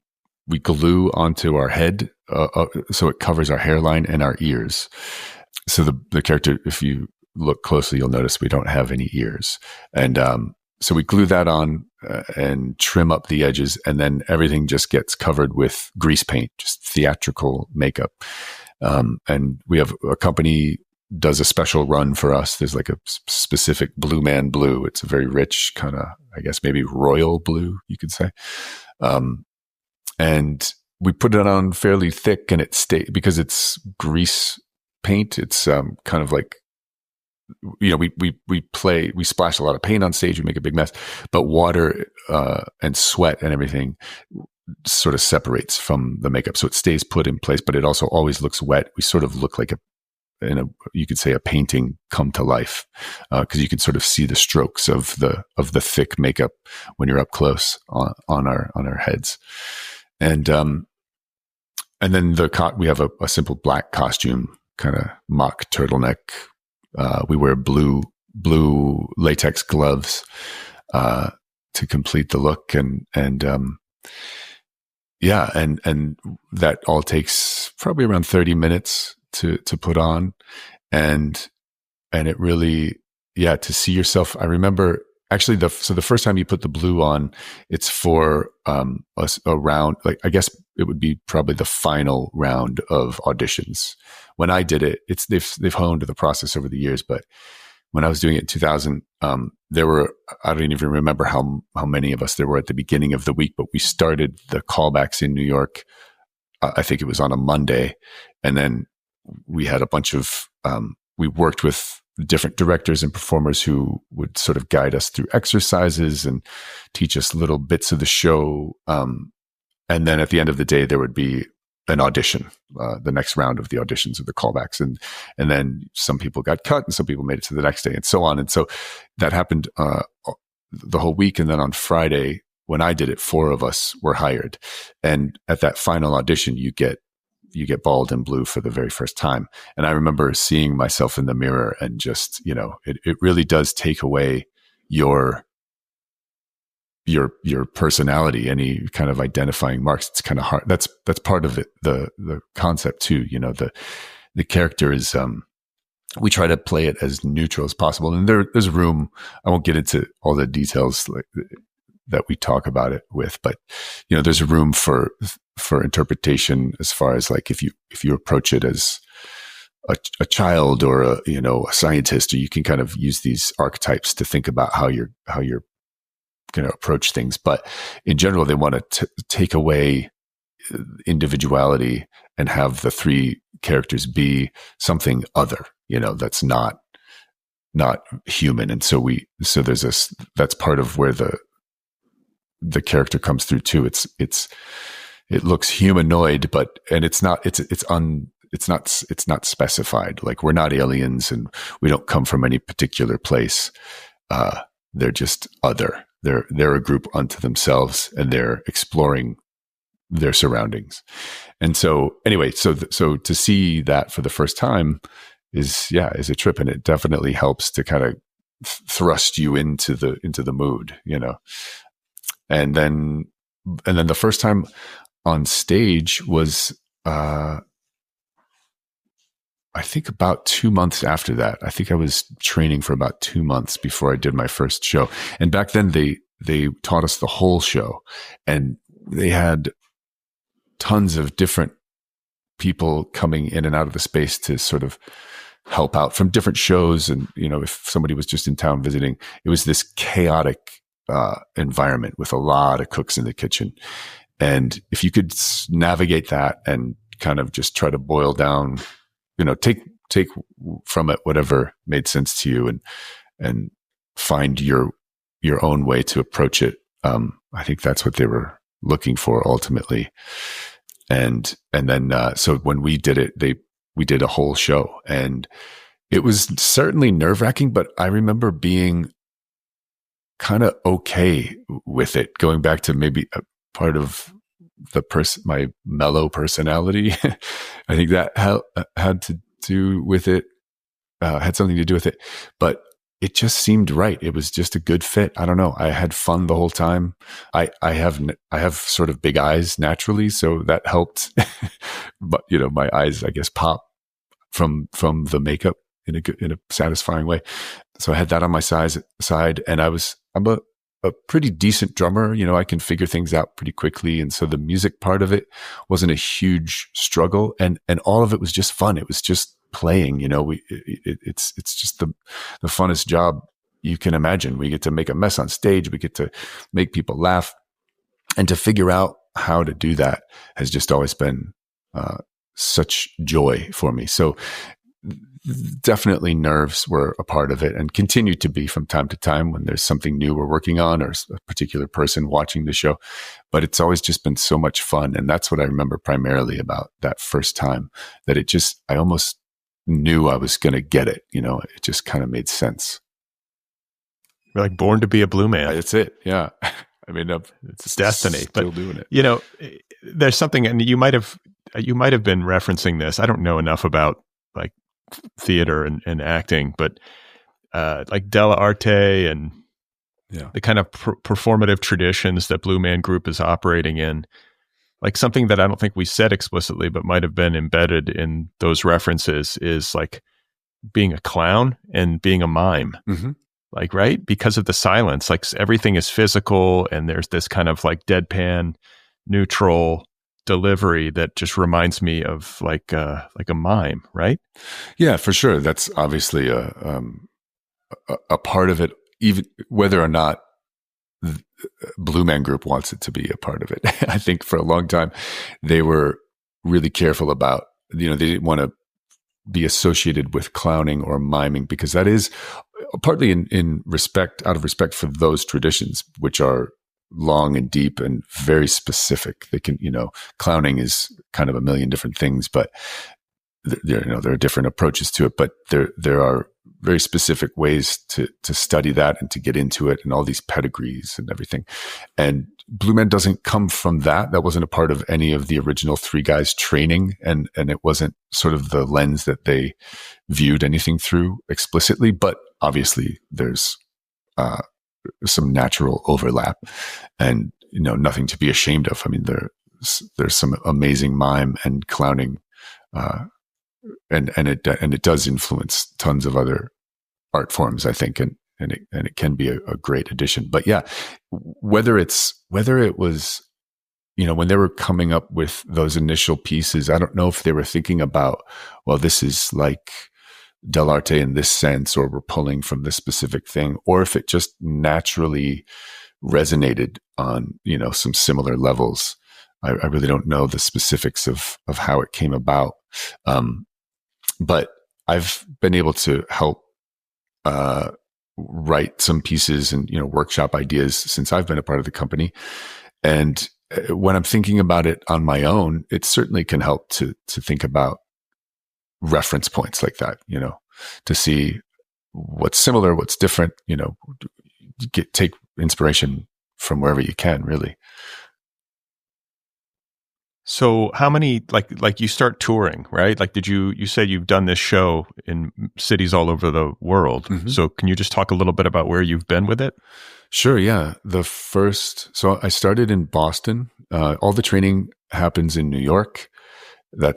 glue onto our head, so it covers our hairline and our ears. So the character, if you look closely, you'll notice we don't have any ears. And so we glue that on and trim up the edges, and then everything just gets covered with grease paint, just theatrical makeup. And we have a company does a special run for us. There's like a specific blue man blue. It's a very rich kind of, I guess, maybe royal blue, you could say. And we put it on fairly thick, and it because it's grease paint. It's kind of like, we splash a lot of paint on stage. We make a big mess, but water and sweat and everything sort of separates from the makeup, so it stays put in place. But it also always looks wet. We sort of look like you could say a painting come to life, because you can sort of see the strokes of the thick makeup when you're up close on our heads. And then we have a simple black costume, kind of mock turtleneck. We wear blue blue latex gloves to complete the look, and that all takes probably around 30 minutes to put on, and it really, to see yourself. I remember actually the first time you put the blue on, it's for a round, like I guess it would be probably the final round of auditions. When I did it, they've honed the process over the years, but when I was doing it in 2000, there were, I don't even remember how many of us there were at the beginning of the week, but we started the callbacks in New York. I think it was on a Monday. And then we had a bunch of, we worked with different directors and performers who would sort of guide us through exercises and teach us little bits of the show. And then at the end of the day, there would be an audition, the next round of the auditions of the callbacks. And then some people got cut and some people made it to the next day and so on. And so that happened the whole week. And then on Friday, when I did it, 4 of us were hired. And at that final audition, you get bald and blue for the very first time. And I remember seeing myself in the mirror and just, it really does take away your personality, any kind of identifying marks. It's kind of hard. That's part of it. The concept too, the character is, we try to play it as neutral as possible. And there's room. I won't get into all the details that we talk about it with, but there's a room for interpretation as far as like, if you approach it as a child or a scientist, or you can kind of use these archetypes to think about how you're going to approach things. But in general, they want to take away individuality and have the 3 characters be something other, that's not human. And so there's that's part of where the character comes through too. It looks humanoid, and it's not specified. Like, we're not aliens and we don't come from any particular place. They're just other. They're a group unto themselves, and they're exploring their surroundings. And so anyway, so to see that for the first time is a trip, and it definitely helps to kind of thrust you into the mood, And then the first time on stage was, I think about 2 months after that. I think I was training for about 2 months before I did my first show. And back then they taught us the whole show, and they had tons of different people coming in and out of the space to sort of help out from different shows. And, if somebody was just in town visiting, it was this chaotic environment with a lot of cooks in the kitchen. And if you could navigate that and kind of just try to boil down, take from it whatever made sense to you, and find your own way to approach it. I think that's what they were looking for ultimately. And then, so when we did it, we did a whole show, and it was certainly nerve-wracking, but I remember being kind of okay with it, going back to maybe a part of my mellow personality. I think that had to do with it, had something to do with it, but it just seemed right. It was just a good fit. I don't know. I had fun the whole time. I have sort of big eyes naturally, so that helped. But my eyes, I guess, pop from the makeup in a satisfying way. So I had that on my side, and I'm a pretty decent drummer. I can figure things out pretty quickly. And so the music part of it wasn't a huge struggle. And all of it was just fun. It was just playing, it's just the funnest job you can imagine. We get to make a mess on stage. We get to make people laugh, and to figure out how to do that has just always been such joy for me. So definitely nerves were a part of it, and continue to be from time to time when there's something new we're working on, or a particular person watching the show. But it's always just been so much fun. And that's what I remember primarily about that first time, that I almost knew I was going to get it. It just kind of made sense. You're like born to be a blue man. It's it. Yeah. I mean, it's destiny, still but doing it. There's something, and you might have been referencing this. I don't know enough about like theater and acting, but like Della Arte and Yeah. the kind of performative traditions that Blue Man Group is operating in. Like something that I don't think we said explicitly, but might have been embedded in those references is like being a clown and being a mime. Mm-hmm. Like, right? Because of the silence, like everything is physical and there's this kind of like deadpan, neutral delivery that just reminds me of like a mime, right? Yeah, for sure. That's obviously a part of it, even whether or not Blue Man Group wants it to be a part of it. I think for a long time, they were really careful about, they didn't want to be associated with clowning or miming, because that is partly out of respect for those traditions, which are long and deep and very specific. They can, clowning is kind of a million different things, but there are different approaches to it, but there are very specific ways to study that and to get into it, and all these pedigrees and everything. And Blue Man doesn't come from that. That wasn't a part of any of the original three guys' training, and it wasn't sort of the lens that they viewed anything through explicitly. But obviously, there's some natural overlap, and nothing to be ashamed of. I mean, there's some amazing mime and clowning. And it does influence tons of other art forms, I think, and it can be a great addition. But yeah, whether it was, when they were coming up with those initial pieces, I don't know if they were thinking about, well, this is like Dell'Arte in this sense, or we're pulling from this specific thing, or if it just naturally resonated on, some similar levels. I really don't know the specifics of how it came about. But I've been able to help write some pieces and workshop ideas since I've been a part of the company. And when I'm thinking about it on my own, it certainly can help to think about reference points like that, to see what's similar, what's different, take inspiration from wherever you can, really. So how many, like you start touring, right? Like, you said you've done this show in cities all over the world. Mm-hmm. So can you just talk a little bit about where you've been with it? Sure. Yeah. So I started in Boston. All the training happens in New York. That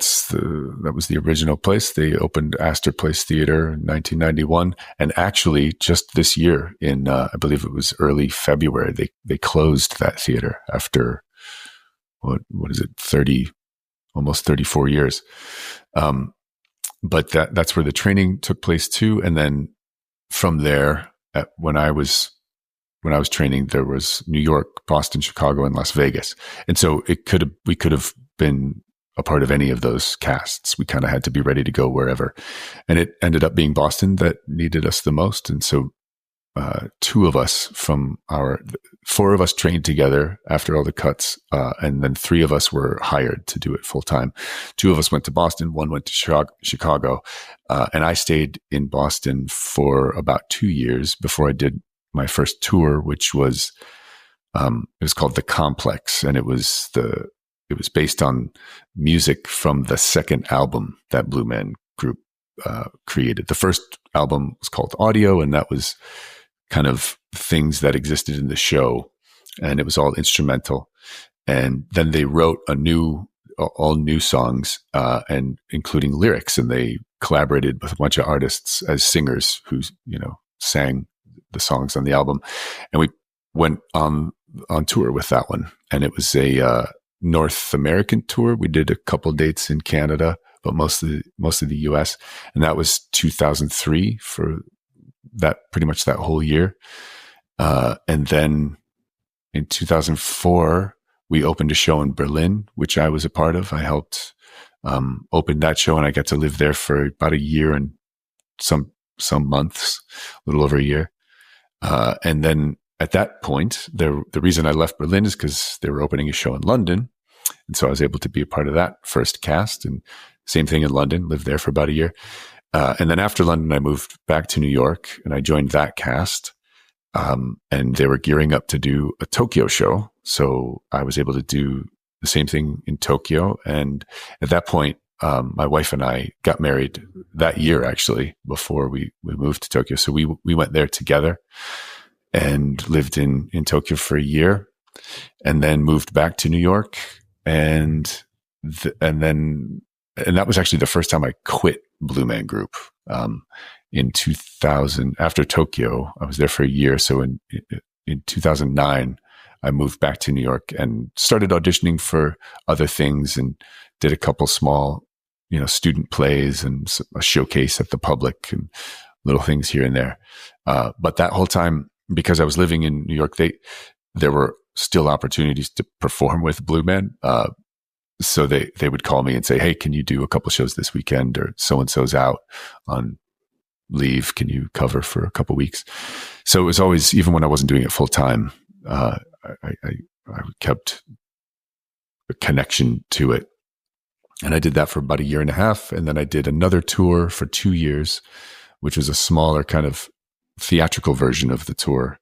was the original place. They opened Astor Place Theater in 1991. And actually just this year in, I believe it was early February, they closed that theater after, what is it, almost 34 years. But that's where the training took place too. And then from there, when I was training, there was New York, Boston, Chicago, and Las Vegas. And so we could have been a part of any of those casts. We kind of had to be ready to go wherever. And it ended up being Boston that needed us the most. And so four of us trained together after all the cuts, and then three of us were hired to do it full time. Two of us went to Boston, one went to Chicago, and I stayed in Boston for about 2 years before I did my first tour, which was it was called The Complex, and it was based on music from the second album that Blue Man Group created. The first album was called Audio, and that was kind of things that existed in the show, and it was all instrumental. And then they wrote all new songs, and including lyrics, and they collaborated with a bunch of artists as singers who, sang the songs on the album. And we went on tour with that one. And it was a North American tour. We did a couple dates in Canada, but most of the US. And that was 2003 for that, pretty much that whole year. And then in 2004, we opened a show in Berlin, which I was a part of. I helped open that show, and I got to live there for about a year and some months, a little over a year. And then at that point, the reason I left Berlin is because they were opening a show in London. And so I was able to be a part of that first cast, and same thing in London, lived there for about a year. And then after London, I moved back to New York, and I joined that cast. And they were gearing up to do a Tokyo show. So I was able to do the same thing in Tokyo. And at that point, my wife and I got married that year, actually, before we moved to Tokyo. So we went there together and lived in Tokyo for a year, and then moved back to New York. And that was actually the first time I quit Blue Man Group. In 2000, after Tokyo, I was there for a year. So in 2009, I moved back to New York and started auditioning for other things, and did a couple small, student plays and a showcase at the public and little things here and there. But that whole time, because I was living in New York, there were still opportunities to perform with Blue Man. So they would call me and say, "Hey, can you do a couple shows this weekend?" Or "So-and-so's out on leave. Can you cover for a couple weeks?" So it was always, even when I wasn't doing it full time, I kept a connection to it. And I did that for about a year and a half. And then I did another tour for 2 years, which was a smaller kind of theatrical version of the tour.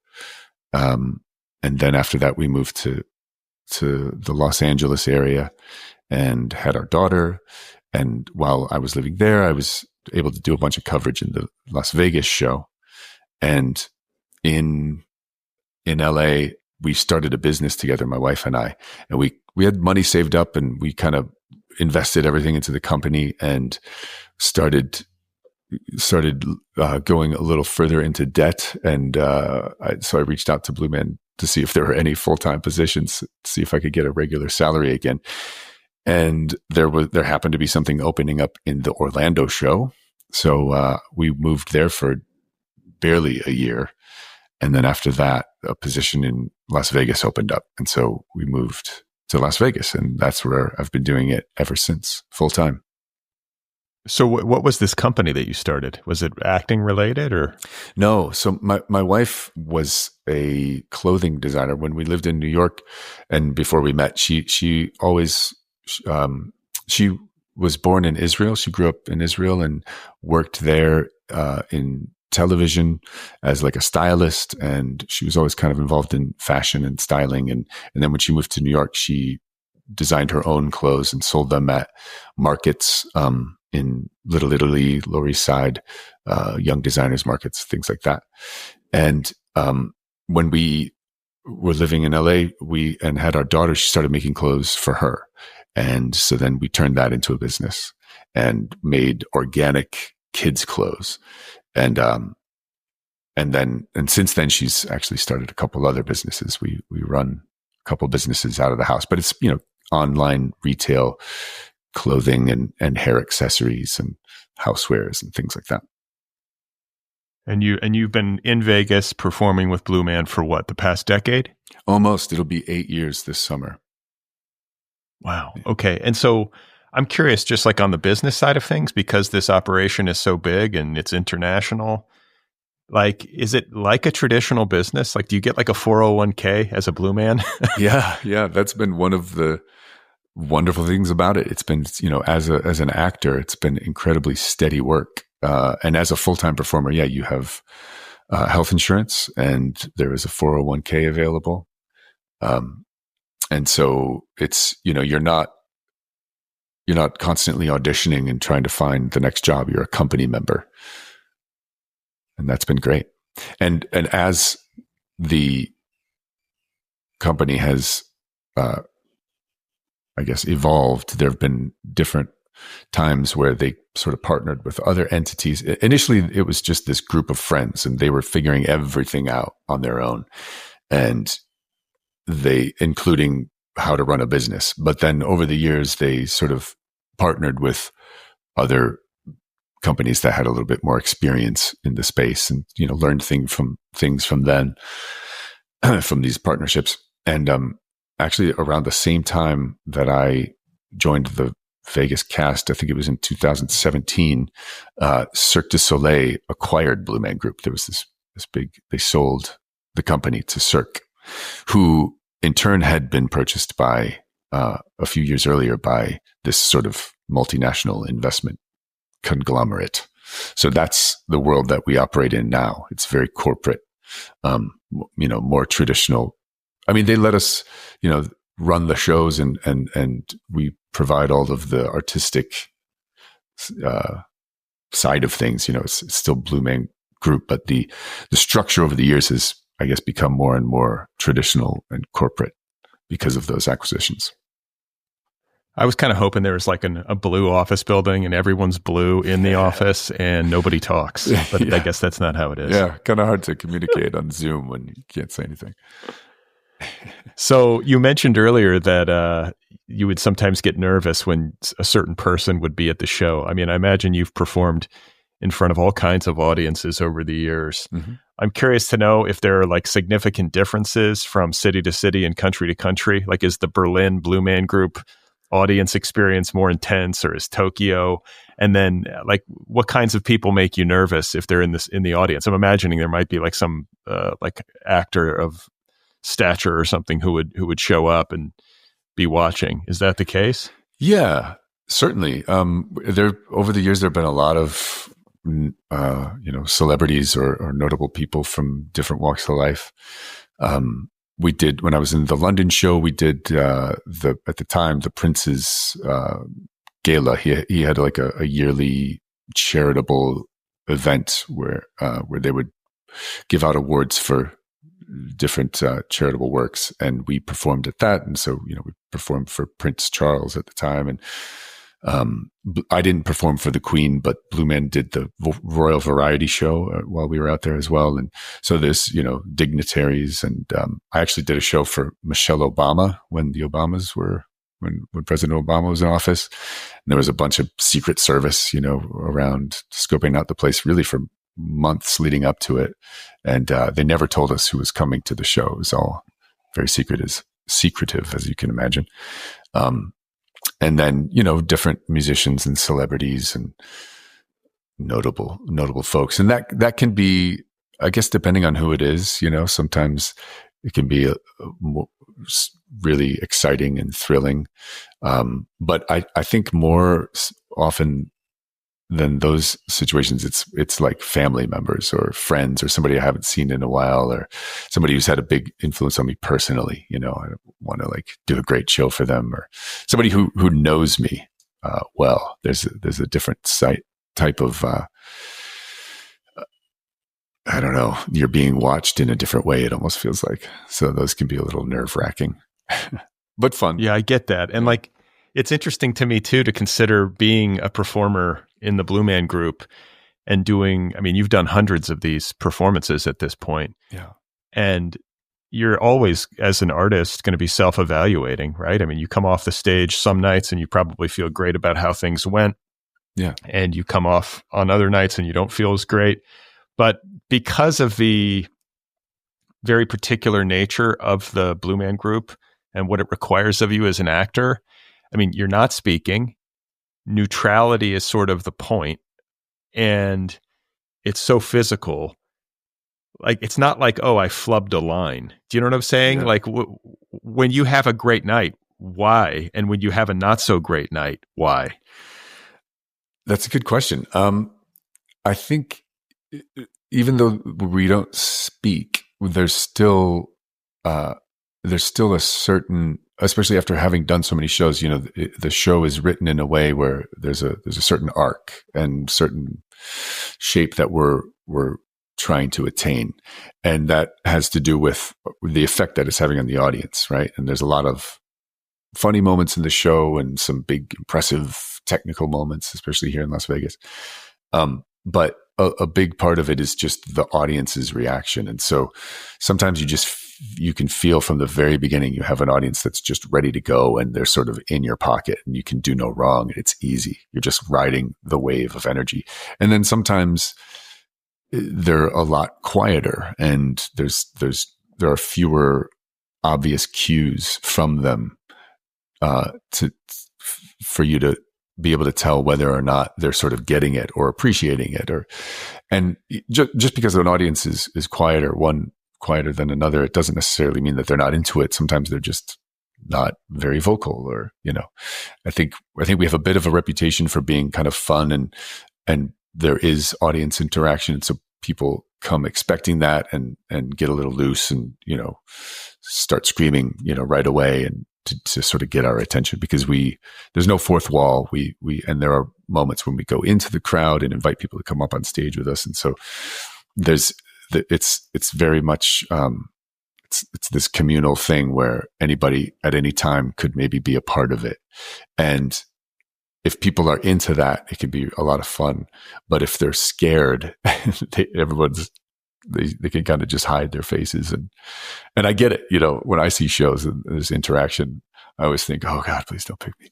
And then after that, we moved to the Los Angeles area and had our daughter. And while I was living there, I was able to do a bunch of coverage in the Las Vegas show. And in LA, we started a business together, my wife and I, and we had money saved up, and we kind of invested everything into the company and started going a little further into debt. And so I reached out to Blue Man to see if there were any full-time positions, to see if I could get a regular salary again. And there happened to be something opening up in the Orlando show. So we moved there for barely a year. And then after that, a position in Las Vegas opened up. And so we moved to Las Vegas, and that's where I've been doing it ever since, full time. So what was this company that you started? Was it acting related or? No. So my wife was a clothing designer when we lived in New York. And before we met, she always, she was born in Israel. She grew up in Israel and worked there in television as like a stylist. And she was always kind of involved in fashion and styling. And then when she moved to New York, she designed her own clothes and sold them at markets in Little Italy, Lower East Side, young designers markets, things like that. And when we were living in LA, and had our daughter, she started making clothes for her. And so then we turned that into a business and made organic kids clothes. And since then, she's actually started a couple other businesses. We run a couple businesses out of the house, but it's, online retail, clothing and hair accessories and housewares and things like that. And you've been in Vegas performing with Blue Man for what, the past decade? Almost. It'll be 8 years this summer. Wow. Okay. And so I'm curious, just like on the business side of things, because this operation is so big and it's international, like, is it like a traditional business? Like, do you get like a 401k as a Blue Man? Yeah. That's been one of the wonderful things about it. It's been, as an actor, it's been incredibly steady work. And as a full-time performer, you have health insurance, and there is a 401k available. And so it's, you're not constantly auditioning and trying to find the next job. You're a company member. And that's been great. And as the company has, evolved, there have been different times where they sort of partnered with other entities. Initially, it was just this group of friends, and they were figuring everything out on their own, and including how to run a business. But then over the years, they sort of partnered with other companies that had a little bit more experience in the space, and learned things from then, from these partnerships. And actually, around the same time that I joined the Vegas cast, I think it was in 2017, Cirque du Soleil acquired Blue Man Group. There was this big, they sold the company to Cirque, who in turn had been purchased by a few years earlier by this sort of multinational investment conglomerate. So that's the world that we operate in now. It's very corporate, more traditional. I mean, they let us, run the shows, and we provide all of the artistic side of things. It's still Blue Man Group, but the structure over the years has, I guess, become more and more traditional and corporate because of those acquisitions. I was kind of hoping there was like a blue office building and everyone's blue in the office and nobody talks, but I guess that's not how it is. Yeah, kind of hard to communicate on Zoom when you can't say anything. So you mentioned earlier that you would sometimes get nervous when a certain person would be at the show. I mean, I imagine you've performed in front of all kinds of audiences over the years. Mm-hmm. I'm curious to know if there are like significant differences from city to city and country to country. Like, is the Berlin Blue Man Group audience experience more intense, or is Tokyo? And then like, what kinds of people make you nervous if they're in the audience? I'm imagining there might be like some like actor of stature or something who would show up and be watching. Is that the case? Yeah, certainly. Over the years, there have been a lot of celebrities or notable people from different walks of life. We did, when I was in the London show, we did at the time the Prince's gala. He had like a yearly charitable event where they would give out awards for different charitable works, and we performed at that. And so we performed for Prince Charles at the time, and I didn't perform for the Queen, but Blue Man did the Royal Variety Show while we were out there as well. And so there's, dignitaries. And I actually did a show for Michelle Obama when President Obama was in office. And there was a bunch of Secret Service, around scoping out the place really for months leading up to it. And they never told us who was coming to the show. It was all very secretive, as you can imagine. And then, different musicians and celebrities and notable folks. And that can be, I guess, depending on who it is, sometimes it can be really exciting and thrilling. But I think more often than those situations, it's like family members or friends or somebody I haven't seen in a while, or somebody who's had a big influence on me personally. I want to like do a great show for them, or somebody who knows me well. There's a different type of I don't know. You're being watched in a different way. It almost feels like. So those can be a little nerve-wracking, but fun. Yeah, I get that. And like, it's interesting to me too to consider being a performer in the Blue Man Group and you've done hundreds of these performances at this point. Yeah. And you're always, as an artist, going to be self-evaluating, right? I mean, you come off the stage some nights and you probably feel great about how things went. Yeah. And you come off on other nights and you don't feel as great. But because of the very particular nature of the Blue Man Group and what it requires of you as an actor, I mean, you're not speaking. Neutrality is sort of the point, and it's so physical. Like, it's not like, oh, I flubbed a line. Do you know what I'm saying? Yeah. Like, when you have a great night, why? And when you have a not so great night, why? That's a good question. I think even though we don't speak, there's still a certain, especially after having done so many shows, the show is written in a way where there's a certain arc and certain shape that we're trying to attain. And that has to do with the effect that it's having on the audience, right? And there's a lot of funny moments in the show and some big, impressive technical moments, especially here in Las Vegas. But a big part of it is just the audience's reaction. And so sometimes you can feel from the very beginning, you have an audience that's just ready to go and they're sort of in your pocket and you can do no wrong. And it's easy. You're just riding the wave of energy. And then sometimes they're a lot quieter and there are fewer obvious cues from them for you to be able to tell whether or not they're sort of getting it or appreciating it, and just because an audience is quieter than another, it doesn't necessarily mean that they're not into it. Sometimes they're just not very vocal, or I think we have a bit of a reputation for being kind of fun, and there is audience interaction, so people come expecting that and get a little loose and start screaming right away, to sort of get our attention, because there's no fourth wall. And there are moments when we go into the crowd and invite people to come up on stage with us. And so it's very much, it's this communal thing where anybody at any time could maybe be a part of it. And if people are into that, it can be a lot of fun. But if they're scared, they can kind of just hide their faces. And I get it. When I see shows and there's interaction, I always think, oh God, please don't pick me.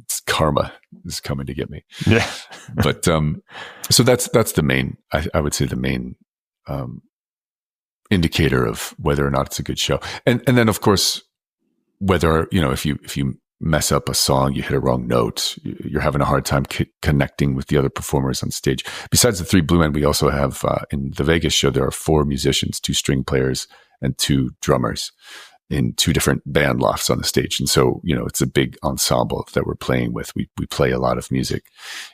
It's karma is coming to get me. Yeah. But, so that's the main, I would say the main, indicator of whether or not it's a good show. And then of course, whether, if you mess up a song, you hit a wrong note, you're having a hard time connecting with the other performers on stage. Besides the 3 Blue Men, we also have, in the Vegas show, there are 4 musicians, 2 string players and 2 drummers in 2 different band lofts on the stage. And so, it's a big ensemble that we're playing with. We play a lot of music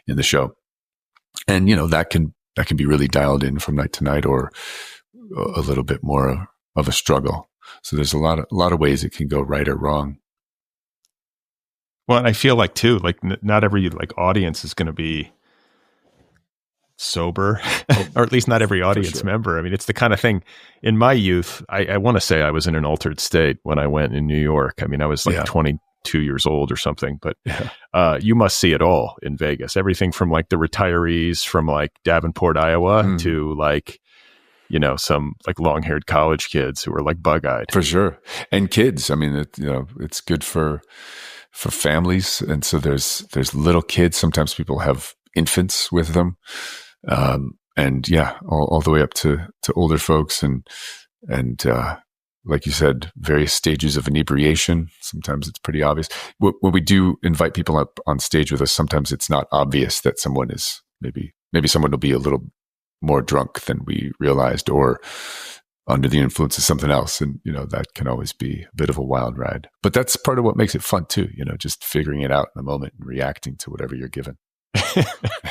in the show, and, that can be really dialed in from night to night, or a little bit more of a struggle. So there's a lot of ways it can go right or wrong. Well, and I feel like too, like not every audience is going to be sober, or at least not every audience member. I mean, it's the kind of thing. In my youth, I want to say I was in an altered state when I went in New York. I mean, I was 22 years old or something, but you must see it all in Vegas. Everything from the retirees from Davenport, Iowa to some long-haired college kids who are bug-eyed. For sure. And kids. I mean, it's good for families. And so there's little kids. Sometimes people have infants with them. And all the way up to older folks and like you said, various stages of inebriation. Sometimes it's pretty obvious. When we do invite people up on stage with us, sometimes it's not obvious that someone is maybe someone will be a little more drunk than we realized, or under the influence of something else. And, that can always be a bit of a wild ride, but that's part of what makes it fun too, just figuring it out in the moment and reacting to whatever you're given.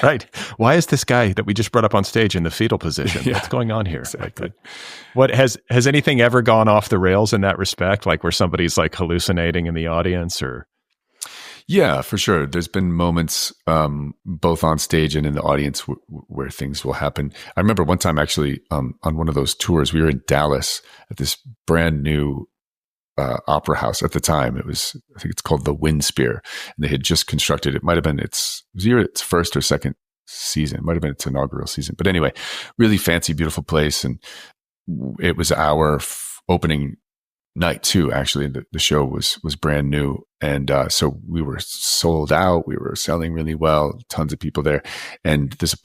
Right. Why is this guy that we just brought up on stage in the fetal position? What's going on here? Exactly. What has anything ever gone off the rails in that respect? Where somebody's hallucinating in the audience, or? Yeah, for sure. There's been moments, both on stage and in the audience where things will happen. I remember one time actually, on one of those tours, we were in Dallas at this brand new, opera house at the time. I think it's called the Wind Spear, and they had just constructed, it might've been its first or second season. It might've been its inaugural season, but anyway, really fancy, beautiful place. And it was our opening night too. Actually, the show was brand new. And, so we were sold out. We were selling really well, tons of people there. And there's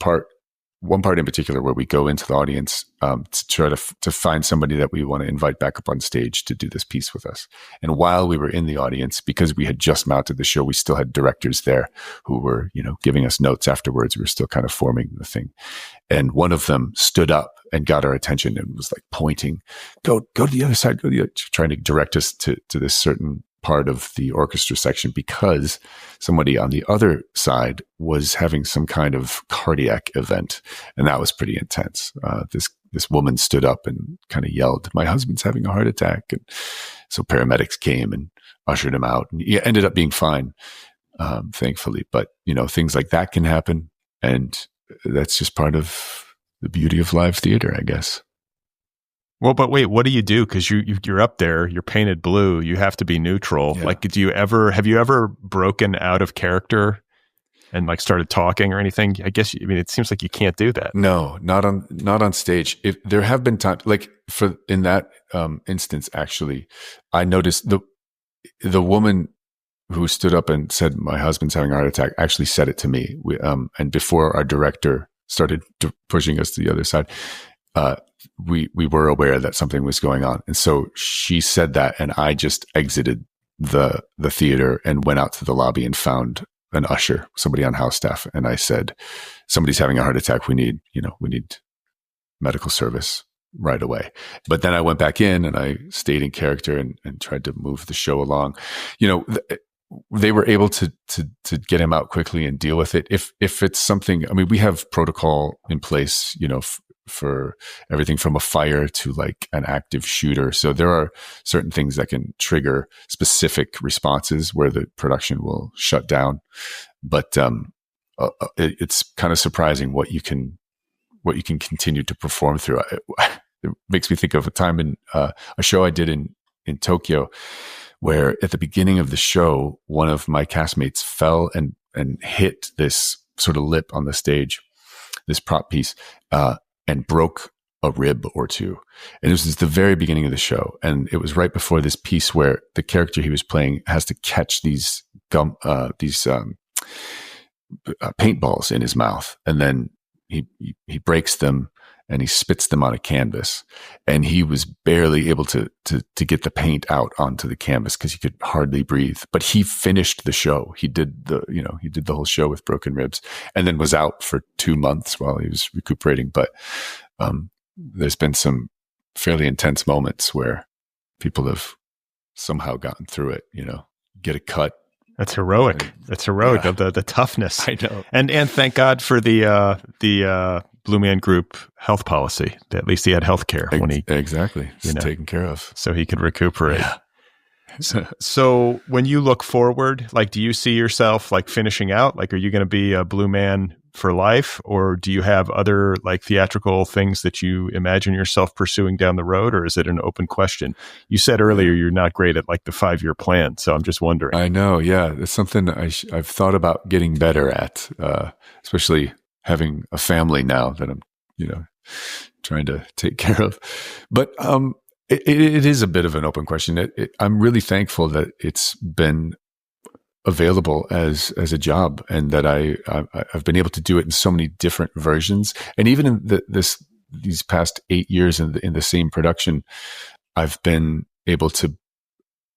one part in particular where we go into the audience, to try to find somebody that we want to invite back up on stage to do this piece with us. And while we were in the audience, because we had just mounted the show, we still had directors there who were, giving us notes afterwards. We were still kind of forming the thing. And one of them stood up and got our attention and was pointing, go to the other side, trying to direct us to this certain part of the orchestra section, because somebody on the other side was having some kind of cardiac event. And that was pretty intense. This woman stood up and kind of yelled, "My husband's having a heart attack." And so paramedics came and ushered him out, and he ended up being fine, thankfully. But, things like that can happen. And that's just part of the beauty of live theater, I guess. Well, but wait, what do you do? Because you're up there, you're painted blue, you have to be neutral. Yeah. Have you ever broken out of character and started talking or anything? It seems like you can't do that. No, not on stage. If there have been times, in that instance, actually, I noticed the woman who stood up and said, "My husband's having a heart attack," actually said it to me. And before our director started pushing us to the other side, we were aware that something was going on. And so she said that, and I just exited the theater and went out to the lobby and found an usher, somebody on house staff. And I said, "Somebody's having a heart attack. We need medical service right away." But then I went back in and I stayed in character and tried to move the show along. They were able to get him out quickly and deal with it. If it's something, we have protocol in place, for everything from a fire to like an active shooter. So there are certain things that can trigger specific responses where the production will shut down. But it's kind of surprising what you can continue to perform through. It makes me think of a time in a show I did in Tokyo, where at the beginning of the show, one of my castmates fell and hit this sort of lip on the stage, this prop piece, and broke a rib or two. And this was the very beginning of the show. And it was right before this piece where the character he was playing has to catch these paintballs in his mouth. And then he breaks them and he spits them on a canvas. And he was barely able to get the paint out onto the canvas because he could hardly breathe. But he finished the show. He did the whole show with broken ribs, and then was out for 2 months while he was recuperating. But there's been some fairly intense moments where people have somehow gotten through it, get a cut. That's heroic. That's heroic. Yeah. The toughness. I know. And thank God for the Blue Man Group health policy. At least he had health care when he exactly taken care of, so he could recuperate. Yeah. So when you look forward, like, do you see yourself like finishing out? Like, are you going to be a Blue Man for life, or do you have other like theatrical things that you imagine yourself pursuing down the road, or is it an open question? You said earlier you're not great at like the 5-year plan, so I'm just wondering. I know, yeah, it's something I've thought about getting better at, especially having a family now that I'm, trying to take care of. But it is a bit of an open question. I'm really thankful that it's been available as a job, and that I've been able to do it in so many different versions. And even in these past 8 years in the same production, I've been able to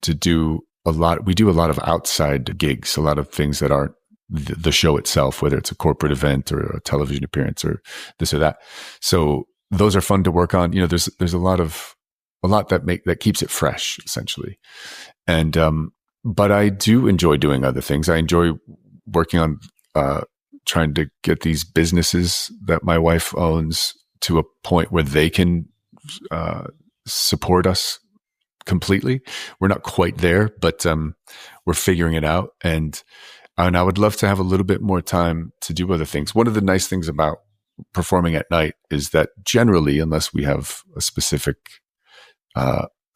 do a lot. We do a lot of outside gigs, a lot of things that aren't the show itself, whether it's a corporate event or a television appearance or this or that. So those are fun to work on. There's a lot that keeps it fresh, essentially. And but I do enjoy doing other things. I enjoy working on trying to get these businesses that my wife owns to a point where they can support us completely. We're not quite there, but we're figuring it out. And I would love to have a little bit more time to do other things. One of the nice things about performing at night is that generally, unless we have a specific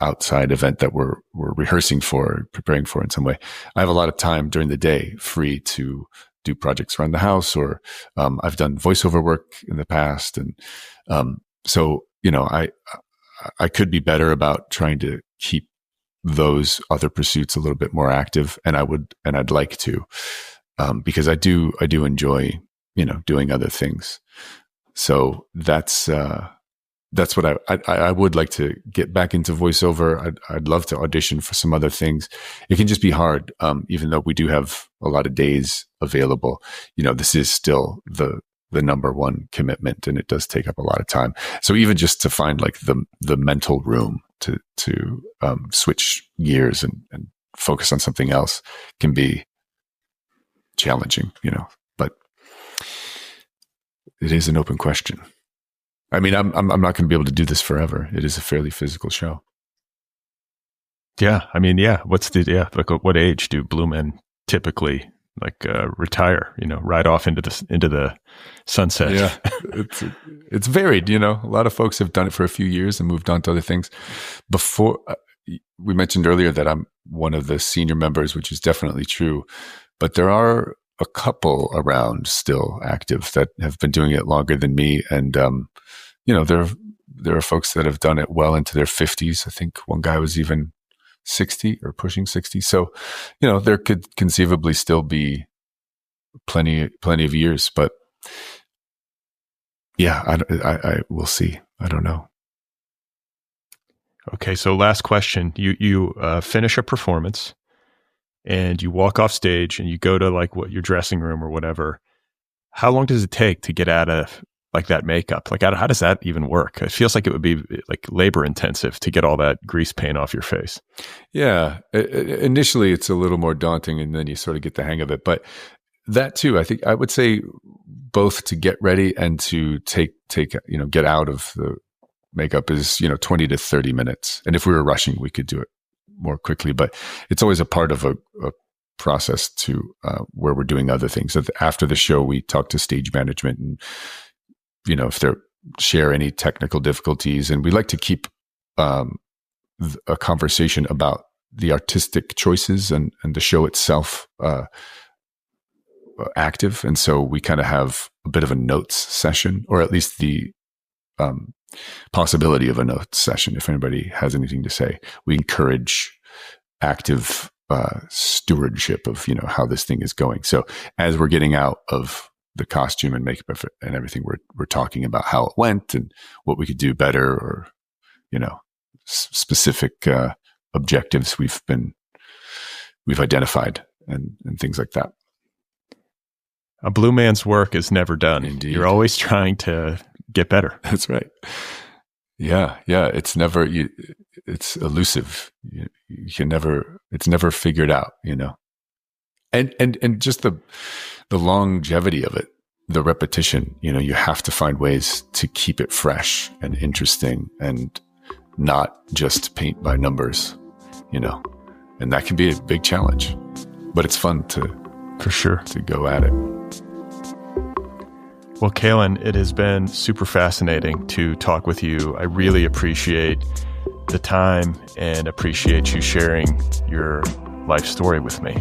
outside event that we're rehearsing for, preparing for in some way, I have a lot of time during the day free to do projects around the house, or I've done voiceover work in the past. And so, I could be better about trying to keep those other pursuits a little bit more active. And I'd like to, because I do enjoy, doing other things. So that's what I would like to get back into voiceover. I'd love to audition for some other things. It can just be hard, even though we do have a lot of days available. This is still the number one commitment, and it does take up a lot of time. So even just to find like the mental room to switch gears and focus on something else can be challenging, but it is an open question. I mean, I'm not going to be able to do this forever. It is a fairly physical show. Yeah. I mean, yeah. Like what age do Blue Men typically retire, ride off into the sunset? Yeah. It's varied, a lot of folks have done it for a few years and moved on to other things. Before, we mentioned earlier that I'm one of the senior members, which is definitely true, but there are a couple around still active that have been doing it longer than me. And, there are folks that have done it well into their 50s. I think one guy was even 60 or pushing 60. So, there could conceivably still be plenty of years, but yeah, I will see. I don't know. Okay. So last question, you finish a performance and you walk off stage and you go to like your dressing room or whatever. How long does it take to get out of like that makeup? Like how does that even work? It feels like it would be like labor intensive to get all that grease paint off your face. Yeah. Initially it's a little more daunting, and then you sort of get the hang of it. But that too, I think I would say both to get ready and to take get out of the makeup is 20 to 30 minutes. And if we were rushing, we could do it more quickly. But it's always a part of a process to where we're doing other things. So after the show, we talk to stage management and if they share any technical difficulties, and we like to keep a conversation about the artistic choices and the show itself active. And so we kind of have a bit of a notes session, or at least the possibility of a notes session. If anybody has anything to say, we encourage active stewardship of how this thing is going. So as we're getting out of the costume and makeup and everything, we're talking about how it went and what we could do better, or specific objectives we've identified and things like that. A blue man's work is never done. Indeed. You're always trying to get better. That's right. Yeah. It's never it's elusive. You can never. It's never figured out. And just the longevity of it, the repetition. You have to find ways to keep it fresh and interesting, and not just paint by numbers. And that can be a big challenge, but it's fun for sure to go at it. Well, Kalen, it has been super fascinating to talk with you. I really appreciate the time and appreciate you sharing your life story with me.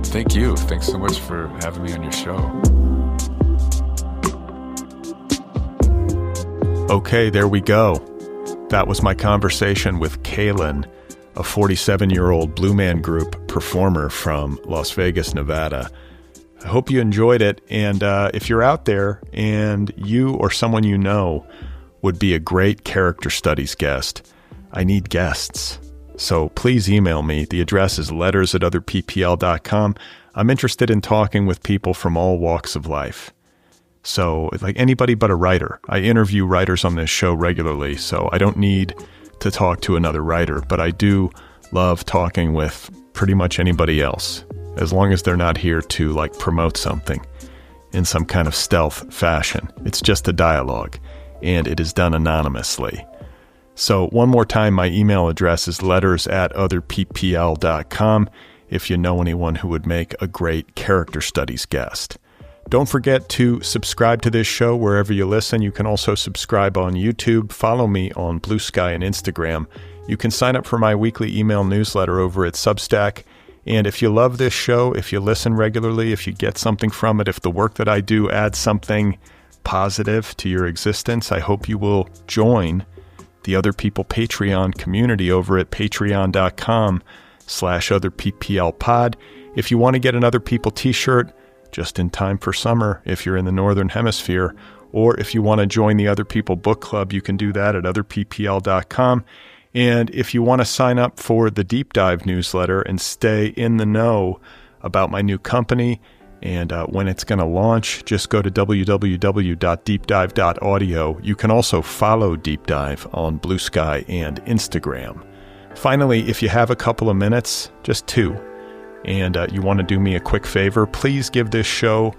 Thank you. Thanks so much for having me on your show. Okay, there we go. That was my conversation with Kalen, a 47-year-old Blue Man Group performer from Las Vegas, Nevada. I hope you enjoyed it, and if you're out there and you or someone you know would be a great character studies guest, I need guests. So please email me. The address is letters@otherppl.com. I'm interested in talking with people from all walks of life. So like anybody but a writer. I interview writers on this show regularly, so I don't need to talk to another writer, but I do love talking with pretty much anybody else, as long as they're not here to like promote something in some kind of stealth fashion. It's just a dialogue, and it is done anonymously. So one more time, my email address is letters@otherppl.com if you know anyone who would make a great character studies guest. Don't forget to subscribe to this show wherever you listen. You can also subscribe on YouTube. Follow me on Bluesky and Instagram. You can sign up for my weekly email newsletter over at Substack. And if you love this show, if you listen regularly, if you get something from it, if the work that I do adds something positive to your existence, I hope you will join the Other People Patreon community over at patreon.com/otherpplpod. If you want to get an Other People t-shirt just in time for summer, if you're in the Northern Hemisphere, or if you want to join the Other People book club, you can do that at otherppl.com. And if you want to sign up for the Deep Dive newsletter and stay in the know about my new company and when it's going to launch, just go to www.deepdive.audio. You can also follow Deep Dive on Bluesky and Instagram. Finally, if you have a couple of minutes, just 2, and you want to do me a quick favor, please give this show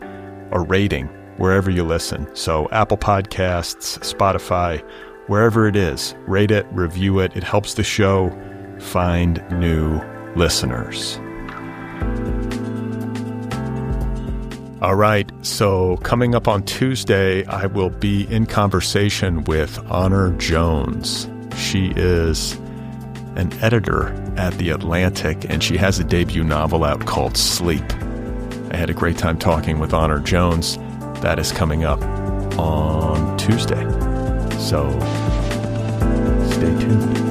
a rating wherever you listen. So Apple Podcasts, Spotify, wherever it is, rate it, review it. It helps the show find new listeners. All right, so coming up on Tuesday, I will be in conversation with Honor Jones. She is an editor at The Atlantic, and she has a debut novel out called Sleep. I had a great time talking with Honor Jones. That is coming up on Tuesday. So stay tuned.